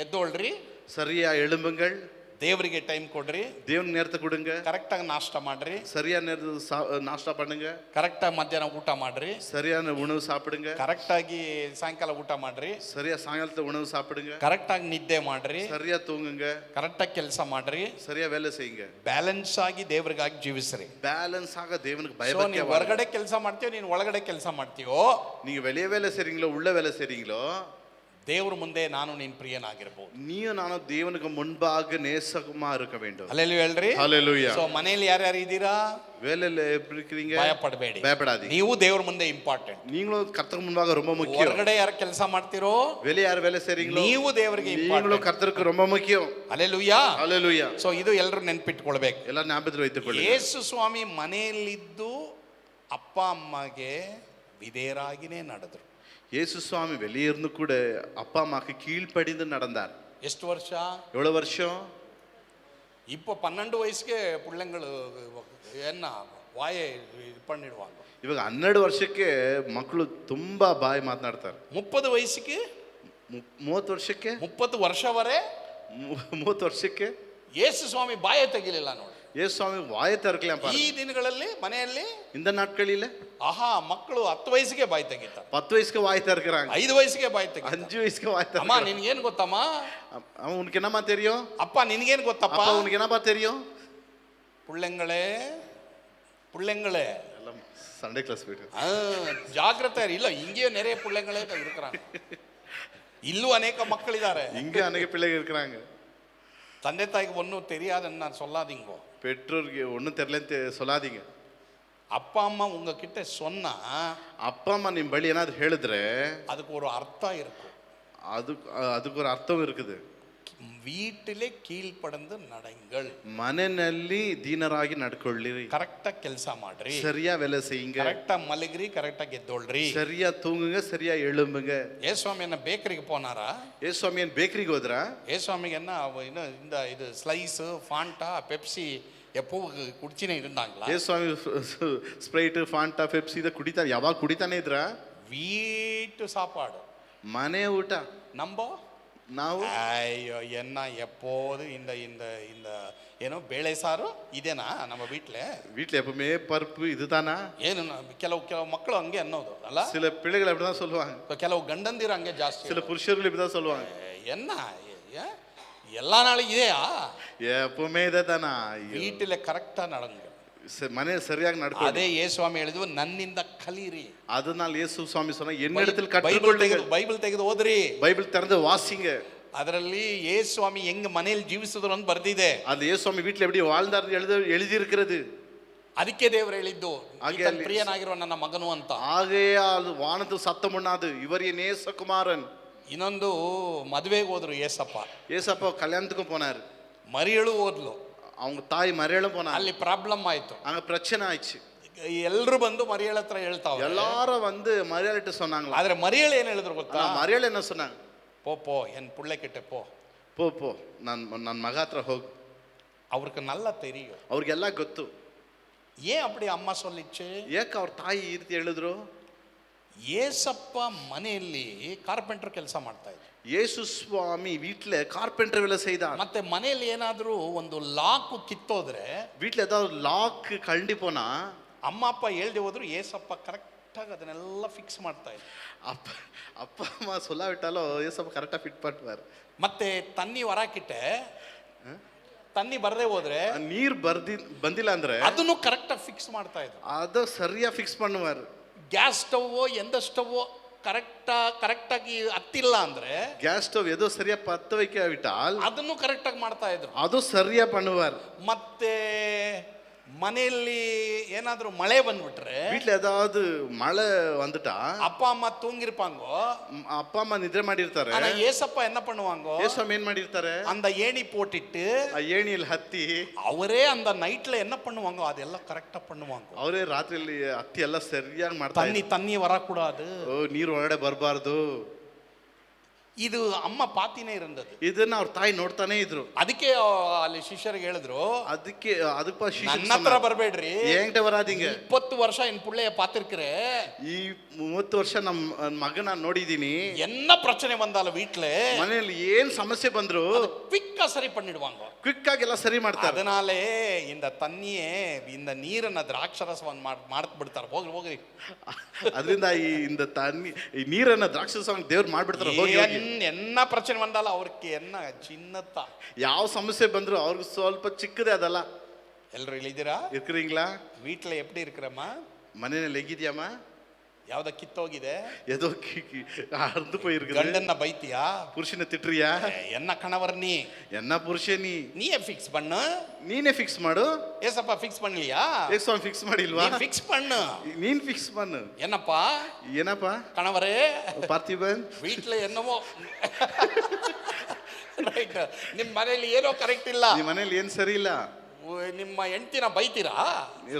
ಎದ್ದೋಳ್ರಿ, சரியா எழும்புங்கள், ದೇವರಿಗೆ ಟೈಮ್ ಕೊಡ್ರಿ, தேவனுக்கு நேரத்தை கொடுங்க, ಕರೆಕ್ಟಾಗಿ ನಾಷ್ಟ ಮಾಡ್ರಿ, சரியான நேரத்துக்கு நாஷ்டா பண்ணுங்க, ಕರೆಕ್ಟಾಗಿ ಮಧ್ಯಾಹ್ನ ಊಟ ಮಾಡ್ರಿ, சரியான உணவு சாப்பிடுங்க, ಕರೆಕ್ಟಾಗಿ ಸಾಯಂಕಾಲ ಊಟ ಮಾಡ್ರಿ, சரியா சாயங்காலத்துல உணவு சாப்பிடுங்க, ಕರೆಕ್ಟಾಗಿ ನಿದ್ದೆ ಮಾಡ್ರಿ, சரியா தூங்குங்க, ಕರೆಕ್ಟಾಗಿ ಕೆಲಸ ಮಾಡ್ರಿ, சரியா வேலை செய்யுங்க, ಬ್ಯಾಲೆನ್ಸ್ ಆಗಿ ದೇವರಿಗಾಗಿ ಜೀವಿಸ್ರಿ. பேலன்ஸ் ஆக தேவனுக்கு So, பயபக்தியா ನೀವು வாழுங்க. ಹೊರಗಡೆ ಕೆಲಸ ಮಾಡ್ತೀವೋ ನೀನು ಒಳಗಡೆ ಕೆಲಸ ಮಾಡ್ತೀವೋ, நீங்க வெளியே வேலை செய்றீங்களோ உள்ள வேலை செய்றீங்களோ, ದೇವ್ರ ಮುಂದೆ ನಾನು ನೀನ್ ಪ್ರಿಯನಾಗಿರ್ಬೋದು. நீயும் நானும் தேவனுக்கு முன்பாக நேசமா இருக்க வேண்டும். ಅಲ್ಲೆಲ್ಲೂ ಹೇಳ್ರಿ. ஹalleluya. ಸೊ ಮನೆಯಲ್ಲಿ ಯಾರ್ಯಾರು ಇದ್ದೀರಾ, வேலையில எப்படி இருக்கீங்க? ಭಯ ಪಡಬೇಡಿ, பயப்படாதீங்க. ನೀವು ದೇವ್ರ ಮುಂದೆ ಇಂಪಾರ್ಟೆಂಟ್. நீங்களும் கர்த்தருக்கு முன்பாக ரொம்ப முக்கியம். ಹೊರಗಡೆ ಯಾರು ಕೆಲಸ ಮಾಡ್ತಿರೋ, வெளியே யார் வேலை செய்றீங்களோ ನೀವು ದೇವರಿಗೆ நீங்களும் ಇಂಪಾರ್ಟೆಂಟ್. கர்த்தருக்கு ரொம்ப முக்கியம். ಅಲ್ಲೆಲ್ಲೂಯಾ. ஹalleluya. ಸೊ ಇದು ಎಲ್ಲರೂ ನೆನ್ಪಿಟ್ಕೊಳ್ಬೇಕು. ಎಲ್ಲ ஞாபகத்தில் வைத்துக்கொள்ளுங்க. ಯೇಸು ಸ್ವಾಮಿ ಮನೆಯಲ್ಲಿದ್ದು ಅಪ್ಪ ಅಮ್ಮಗೆ ವಿಧೇಯರಾಗಿನೇ ನಡೆದ್ರು. இயேசு சுவாமி வெளியே இருந்து கூட அப்பா அம்மாக்கு கீழ்ப்படிந்து நடந்தார். ಎಷ್ಟು ವರ್ಷ? எவ்வளவு வருஷம்? இப்போ 12 வயசுக்கு பிள்ளைಗಳು என்ன வாயை ಇದು பண்ணிடுவாங்க. ಇವಾಗ 12 ವರ್ಷಕ್ಕೆ ಮಕ್ಕಳು ತುಂಬಾ ಬಾಯಿ ಮಾತನಾಡ್ತಾರೆ. 30 ವಯಸ್ಸಿಗೆ 30 ವರ್ಷಕ್ಕೆ 30 ವರ್ಷವರೆ 30 ವರ್ಷಕ್ಕೆ ಯೇಸು ಸ್ವಾಮಿ ಬಾಯ ತೆಗಿಲಿಲ್ಲ ನೋಡಿ. ಯೇಸು ಸ್ವಾಮಿ ಬಾಯ ತೆರಕಲೇ ಈ ದಿನಗಳಲ್ಲಿ ಮನೆಯಲ್ಲಿ இந்த நாட்களில ಆಹಾ ಮಕ್ಕಳು 10 ವಯಸ್ಸಿಗೆ ಬಾಯಿ ತೆಗಿತಾರೆ, 10 வயசுக்கு வாய் திறக்கறாங்க, 5 ವಯಸ್ಸಿಗೆ ಬಾಯಿ ತೆಗಿತಾರೆ. 5 வயசுக்கு வாய் ಅಮ್ಮ திறக்கறாங்க. ನಿನಗೇನು ಗೊತ್ತಮ್ಮ? அவன் உனக்கு என்னமா தெரியும்? ಅಪ್ಪ ನಿನಗೇನು ಗೊತ್ತಪ್ಪ? அப்பா உனக்கு என்னப்பா தெரியும்? புள்ளைங்களே புள்ளைங்களே எல்லாம் சண்டே கிளாஸ் போயிட்டு ಜಾಗ್ರತೆ ಇಲ್ಲ, இங்கேயும் நிறைய பிள்ளைங்களே இருக்கிறாங்க, ಇಲ್ಲೂ ಅನೇಕ ಮಕ್ಕಳಿದ್ದಾರೆ. இங்க அநேக பிள்ளைகள் இருக்கிறாங்க. ತಂದೆ ತಾಯಿಗೆ ಒನ್ನೂ தெரியாதுன்னு நான் சொல்லாதீங்கோ. பெற்றோருக்கு ஒன்றும் தெரியலன்னு சொல்லாதீங்க. அப்பா அம்மா உங்ககிட்ட சொன்னா அப்பா அம்மா ನಿಮ್ಮ ಬಳಿ ಏನಾದ್ರು ಹೇಳಿದ್ರೆ அதுக்கு ஒரு ಅರ್ಥ இருக்கும். அதுக்கு ஒரு ಅರ್ಥம் இருக்குது. வீட்டிலே கீழ்ಪಡந்து ನಡೆங்கள், ಮನೆಯಲ್ಲಿ ದೀನರಾಗಿ ನಡ್ಕೊಳ್ಳಿರಿ, ಕರೆಕ್ಟಾಗಿ ಕೆಲಸ ಮಾಡ್ರಿ, சரியா வேலை செய்யுங்க, ಕರೆಕ್ಟಾಗಿ ಮಲಗ್ರಿ, ಕರೆಕ್ಟಾಗಿ ಎದ್ದೋಳ್ರಿ, சரியா தூங்குங்க, சரியா எழும்புங்க. ಯೇಸುಸ್ವಾಮಿ என்ன ಬೇಕರಿಗೆ போனாரா? ಯೇಸುಸ್ವಾಮಿ ಏನು ಬೇಕರಿಗೆ ಹೋದ್ರಾ? ಯೇಸುಸ್ವಾಮಿಗೆ என்ன இந்த இது ஸ்லைஸ் ஃபாண்டா பெப்சி எப்போ குடிச்சினே இருந்தாங்களா? ಯೇಸುಸ್ವಾಮಿ ಸ್ಪ್ರೈಟ್ ಫಾಂಟಾ ಪೆಪ್ಸಿ ಇದ ಕುಡಿತಾರೆ, ಯಾವಾಗ ಕುಡಿತಾನೆ ಇದ್ರಾ? வீட்டு சாப்பாடு, ಮನೆ ಊಟ. நம்ம ನಾವು ಅಯ್ಯೋ ಎನ್ನ எப்போது இந்த இந்த இந்த ಏನೋ ಬೇಳೆ ಸಾರು ಇದೇನಾ ನಮ್ಮ வீட்டில் எப்பவுமே பருப்பு இதுதானா? ಏನು ಕೆಲವು ಮಕ್ಕಳು ಹಂಗೆ ಅನ್ನೋದು ಅಲ್ಲ, சில பிள்ளைகள் அப்படிதான் சொல்லுவாங்க, ಕೆಲವು ಗಂಡಂದಿರು ಹಂಗೆ ಜಾಸ್ತಿ, சில புருஷர்கள் இப்படிதான் சொல்லுவாங்க, என்ன எல்லா நாளும் ಇದೆಯಾ? எப்பவுமே இதானா? வீட்டில் ಕರೆಕ್ಟಾ நடங்க, ಮನೆ ಸರಿಯಾಗಿ ನಡ್ಕೊಳ್ಳಿ. ಅದೇ ಯೇಸುಸ್ವಾಮಿ ಹೇಳಿದ್ವು, ನನ್ನಿಂದ ಕಲೀರಿ. அதனால் இயேசு சுவாமி சொன்னா என்னிடத்தில் கற்றுக்கொள்ளுங்கள். ಬೈಬಲ್ ತೆಗೆದು ಓದ್ರಿ, பைபிள் திறந்து வாசிங்க. ಅದರಲ್ಲಿ ಯೇಸುಸ್ವಾಮಿ ಹೆಂಗ್ ಮನೆಯಲ್ಲಿ ಜೀವಿಸಿದ್ರು ಅಂತ ಬರ್ದಿದೆ. அது இயேசுஸ்வாமி வீட்டில் எப்படி வாழ்ந்தார் எழுதி இருக்கிறது. ಅದಕ್ಕೆ ದೇವರು ಹೇಳಿದ್ದು ಈತನ ಪ್ರಿಯನಾಗಿರುವ ನನ್ನ ಮಗನು ಅಂತ. ஆகையால் வானத்து சத்தம் உண்ணாது, இவர் என் நேசகுமாரன். ಇನ್ನೊಂದು ಮದುವೆಗೆ ಹೋದ್ರು ಏಸಪ್ಪ, ஏசப்பா கல்யாணத்துக்கும் போனார், ಮರಿಯಳು ಓದ್ಲು, அவங்க தாய் மரியாளும் போனாங்க, ಅಲ್ಲಿ ಪ್ರಾಬ್ಲಮ್ ಆಯ್ತು, அங்க பிரச்சனை ஆயிடுச்சு. ಎಲ್ರು ಬಂದು ಮರಿಯಳ ಹತ್ರ ಹೇಳ್ತಾವ, எல்லாரும் வந்து மரியாளிட்ட சொன்னாங்களா? ಆದ್ರೆ ಮರಿಯಳು ಏನ್ ಹೇಳಿದ್ರು ಗೊತ್ತಾ? மரியாள் என்ன சொன்னாங்க? ಪೋ ಎನ್ ಪುಳ್ಳೆ ಕೆಟ್ಟೆ ಪೋ ಪೋ ನನ್ನ ಮಗ ಹತ್ರ ಹೋಗು. ಅವ್ರಿಗೆ ನಲ್ಲ ತೆರಿಯು, ಅವ್ರಿಗೆಲ್ಲ ಗೊತ್ತು. ಏನ್ ಅಪ್ಪಡಿ ಅಮ್ಮ ಸೊಲ್ಲಿಚ್ಚು, ಏಕೆ ಅವ್ರ ತಾಯಿ ಈ ರೀತಿ ಹೇಳಿದ್ರು? ಏಸಪ್ಪ ಮನೆಯಲ್ಲಿ ಕಾರ್ಪೆಂಟರ್ ಕೆಲಸ ಮಾಡ್ತಾ ಇದ್ರು. ಯೇಸು ಸ್ವಾಮಿ வீட்ல கார்பெண்டர் வேலை செய்தார். ಮತ್ತೆ ಮನೆಯಲ್ಲಿ ಏನಾದ್ರೂ ಒಂದು ಲಾಕ್ ಕಿತ್ತೋದ್ರೆ, வீட்ல ஏதாவது லாக் கழண்டி போனா ಅಮ್ಮ ಅಪ್ಪ ಹೇಳ್ದೆ ಹೋದ್ರು ಏಸಪ್ಪ ಕರೆಕ್ಟ್ ಆಗಿ ಅದನ್ನೆಲ್ಲ ಫಿಕ್ಸ್ ಮಾಡ್ತಾ ಇದ್ರು. அப்பா அம்மா சொல்லாவிட்டாலும் ஏசப்பா கரெக்டா ஃபிட் பண்ணுவார். ಮತ್ತೆ ತನ್ನಿ ಹೊರಕಿಟ್ಟೆ, ತನ್ನಿ ಬರದೆ ಹೋದ್ರೆ, ನೀರ್ ಬಂದಿಲ್ಲ ಅಂದ್ರೆ ಅದನ್ನು ಕರೆಕ್ಟ್ ಆಗಿ ಫಿಕ್ಸ್ ಮಾಡ್ತಾ ಇದ್ರು. ಅದು ಸರಿಯಾ ಫಿಕ್ಸ್ பண்ணுவார். ಗ್ಯಾಸ್ ಸ್ಟವ್ ಎಂದ ಸ್ಟವ್ ಕರೆಕ್ಟಾಗಿ ಹತ್ತಿಲ್ಲ ಅಂದ್ರೆ, ಗ್ಯಾಸ್ ಸ್ಟವ್ ஏதோ சரியா பத்த வைக்காவிட்டால் ಅದನ್ನು ಕರೆಕ್ಟಾಗಿ ಮಾಡ್ತಾ ಇದ್ರು. ಅದು ಸರಿಯಾ பண்ணுவார். ಮತ್ತೆ ಮನೆಯಲ್ಲಿ ಏನಾದ್ರೂ ಮಳೆ ಬಂದ್ಬಿಟ್ರೆ, வீட்ல ஏதாவது மழை வந்துட்டா ಅಪ್ಪ ಅಮ್ಮ ತೂங்கிருப்பாங்கೋ, ಅಪ್ಪ ಅಮ್ಮ ನಿದ್ರೆ ಮಾಡಿರ್ತಾರೆ, ಆனா ஏசப்பா என்ன பண்ணுவாங்கோ, ஏசப்பா ಏನ್ ಮಾಡಿರ್ತಾರೆ? அந்த ஏணி போட்டுட்டு ಆ ಏಣಿಯಲ್ಲಿ ಹತ್ತಿ ಅವರೇ அந்த நைட்ல என்ன பண்ணுவாங்க ಅದೆಲ್ಲ ಕರೆಕ್ಟಾ பண்ணுவாங்க. ಅವರೇ ರಾತ್ರಿಯಲ್ಲಿ ಹತ್ತಿ ಎಲ್ಲ ಸರಿಯಾಗಿ ಮಾಡ್ತಾರೆ. ತನ್ನಿ ವರಕೂಡಾದು, ನೀರು ಒಳಗಡೆ ಬರಬಾರ್ದು. ಇದು ಅಮ್ಮ ಪಾತಿನೇ ಇರಂದದ್ದು. ಇದನ್ನ ಅವ್ರ ತಾಯಿ ನೋಡ್ತಾನೆ ಇದ್ರು. ಅದಕ್ಕೆ ಅಲ್ಲಿ ಶಿಷ್ಯರಿಗೆ ಹೇಳಿದ್ರು, ಅದಕ್ಕೆ ನನ್ನ ಹತ್ರ ಬರ್ಬೇಡ್ರಿ, ಏಂಟ ಬರಾದಿಂಗ 20 ವರ್ಷ ಎನ್ ಪುಳ್ಳೆಯ ಪಾತಿರ್ಕ್ರೆ, ಈ 30 ವರ್ಷ ನಮ್ಮ ಮಗನ ನೋಡಿದೀನಿ, என்ன பிரச்சனை வந்தாலும் வீட்ல ಮನೆಯಲ್ಲಿ ಏನ್ ಸಮಸ್ಯೆ ಬಂದ್ರು ಕ್ವಿಕ್ಕಾ ಸರಿ பண்ணிடுவாங்க, ಕ್ವಿಕ್ ಆಗಿ ಎಲ್ಲ ಸರಿ ಮಾಡ್ತಾರೆ. அதனாலே இந்த தண்ணியே இந்த ನೀರನ್ನ ದ್ರಾಕ್ಷರಸವನ್ನು ಮಾಡ್ತ ಬಿಡ್ತಾರೆ. ಹೋಗ್ರಿ ಅದರಿಂದ இந்த தண்ணி ಈ ನೀರನ್ನ ದ್ರಾಕ್ಷರಸವಾಗಿ ದೇವ್ರು ಮಾಡ್ಬಿಡ್ತಾರೆ. ಹೋಗಿ என்ன பிரச்சனை வந்தாலும் அவருக்கு என்ன சின்னதா ಯಾವ ಸಮಸ್ಯೆ ಬಂದ್ರು ಅವ್ರಿಗೆ ಸ್ವಲ್ಪ ಚಿಕ್ಕದೇ ಅದಲ್ಲ. ಎಲ್ಲರೂ ಇಲ್ಲಿದ್ದೀರಾ? ಇರ್ಕೀங்களா? வீட்ல எப்படி இருக்கிறಮ್ಮ? ಮನೆಯಲ್ಲಿ ಹೇಗಿದ್ಯಾಮ್ಮ? ಯಾವ್ದ ಕಿತ್ತೋಗಿದೆ? ஏதோ அறுந்து போயிருக்குது. ಗಂಡನ್ನ ಬೈತಿಯಾ? புருஷனை திட்டுறியா? என்ன கணவர் நீ? என்ன புருஷன் நீ? ನೀಯೇ ಫಿಕ್ಸ್ பண்ணு. ನೀನೇ ಫಿಕ್ಸ್ ಮಾಡು. ಏಸಪ್ಪ ಫಿಕ್ಸ್ பண்ணலையா? ಏಸಪ್ಪ ಫಿಕ್ಸ್ ಮಾಡಿಲ್ವಾ? ನೀ ಫಿಕ್ಸ್ பண்ணு. ನೀನ್ ಫಿಕ್ಸ್ பண்ணு. என்னப்பா? ಏನಪ್ಪ? கணவரே பார்த்திபன் வீட்ல என்னவோ ರೈಟ್, ನಿಮ್ಮ ಮನೆಯಲ್ಲಿ ಏನೋ ಕರೆಕ್ಟ್ ಇಲ್ಲ, ನಿಮ್ಮ ಮನೆಯಲ್ಲಿ ಏನ್ ಸರಿ ಇಲ್ಲ, ನಿಮ್ಮ ಹೆಂಡತಿನ ಬೈತೀರಾ?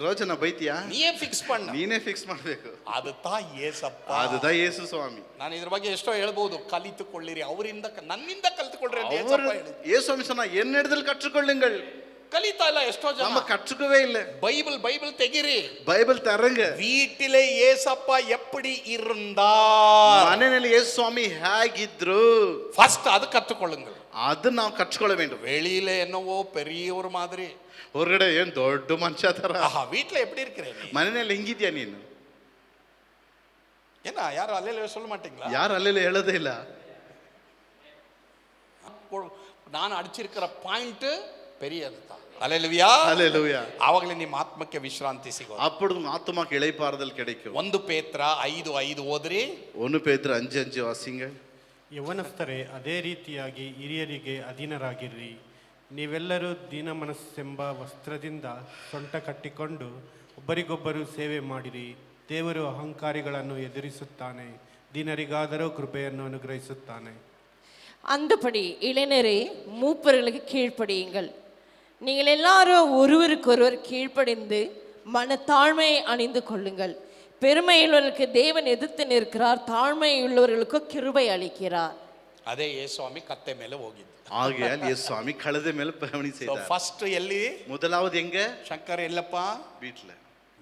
ರೋಜನ ಬೈತಿಯಾ? ನೀಯೇ ಫಿಕ್ಸ್ பண்ணு. ನೀನೇ ಫಿಕ್ಸ್ ಮಾಡ್ಬೇಕು. அதுதான் ஏசப்பா, அதுதான் ಯೇಸು ಸ್ವಾಮಿ. ನಾನು ಇದ್ರ ಬಗ್ಗೆ ಎಷ್ಟೋ ಹೇಳ್ಬಹುದು, ಕಲಿತುಕೊಳ್ಳಿರಿ, ಅವರಿಂದ ನನ್ನಿಂದ ಕಲಿತುಕೊಳ್ಳ್ರಿ ಅಂತ ஏசப்பா ಹೇಳಿ. ಯೇಸು ಸ್ವಾಮಿ சொன்னா என்னிடத்தில் கற்றுக்கொள்ளுங்கள். ಕಲಿತಾ ಇಲ್ಲ ಎಷ್ಟೋ ಜನ, நம்ம கற்றுக்கவே இல்லை. பைபிள் ತೆಗಿರಿ, பைபிள் தரங்க. வீட்டிலே ஏசப்பா எப்படி இருந்தார், ಮನೆಯಲ್ಲಿ ಯೇಸು ಸ್ವಾಮಿ ಹೇಗಿದ್ರು ಫಸ್ಟ್ ಅದು ಕற்றுಕೊಳ್ಳುங்கள். ಅದು ನಾವು ಕற்றுಕೊಳ್ಳ வேண்டும். வெளியில என்னவோ பெரிய ஒரு மாதிரி, ಹೊರಗಡೆ ಏನ್ ದೊಡ್ಡ ಮನುಷ್ಯ ತರ, வீட்டுல எப்படி இருக்கிற நீ? ಮನೆಯಲ್ಲಿ ಹೆಂಗಿದ್ಯಾ ನೀನು? என்ன ಯಾರು ಅಲ್ಲೆಲ್ಲ சொல்ல மாட்டீங்களா? ಯಾರು ಅಲ್ಲೆಲ್ಲ ಹೇಳೋದೇ ಇಲ್ಲ. ನಾನು ಅಡಿಚಿರ್ಕಿற ಪಾಯಿಂಟ್ பெரியது தான். அல்லேலூயா, அல்லேலூயா. ಆವಾಗಲೇ ನಿಮ್ಮ ಆತ್ಮಕ್ಕೆ ವಿಶ್ರಾಂತಿ ಸಿಗೋದು. அப்பொழுது ஆத்துமாக்கு இளைப்பாறுதல் கிடைக்கும். 1 ಪೇತ್ರ 5:5 ಓದ್ರಿ. 1 ಪೇತ್ರ 5:5 ವಾಸಿಂಗ. ಯವನಸ್ಥರೇ, ಅದೇ ರೀತಿಯಾಗಿ ಹಿರಿಯರಿಗೆ ಅಧೀನರಾಗಿರ್ರಿ. ನೀವೆಲ್ಲರೂ ದೀನ ಮನಸ್ಸೆಂಬ ವಸ್ತ್ರದಿಂದ ಸೊಂಟ ಕಟ್ಟಿಕೊಂಡು ಒಬ್ಬರಿಗೊಬ್ಬರು ಸೇವೆ ಮಾಡಿರಿ. ದೇವರು ಅಹಂಕಾರಿಗಳನ್ನು ಎದುರಿಸುತ್ತಾನೆ, ದೀನರಿಗಾದರೂ ಕೃಪೆಯನ್ನು ಅನುಗ್ರಹಿಸುತ್ತಾನೆ. அந்தபடி இளைஞரே மூப்பர்களுக்கு கீழ்ப்படியுங்கள். நீங்கள் எல்லாரும் ஒருவருக்கொருவர் கீழ்ப்படிந்து மனத்தாழ்மையை அணிந்து கொள்ளுங்கள். பெருமையுள்ளவர்களுக்கு தேவன் எதிர்த்து நிற்கிறார், தாழ்மையுள்ளவர்களுக்கு கிருபை அளிக்கிறார். ಅದೇ ಯೇಸುಸ್ವಾಮಿ ಕತ್ತೆ ಮೇಲೆ ಹೋಗಿದ್ದು. ஆகையால் ಯೇಸು ಸ್ವಾಮಿ ಕழுதை ಮೇಲೆ ಪವಣಿ செய்தார். ಫಸ್ಟ್ ಎಲ್ಲಿ? முதலாவது எங்க? ಶಂಕರ್ ಎಲ್ಲಪ್ಪ? வீட்ல.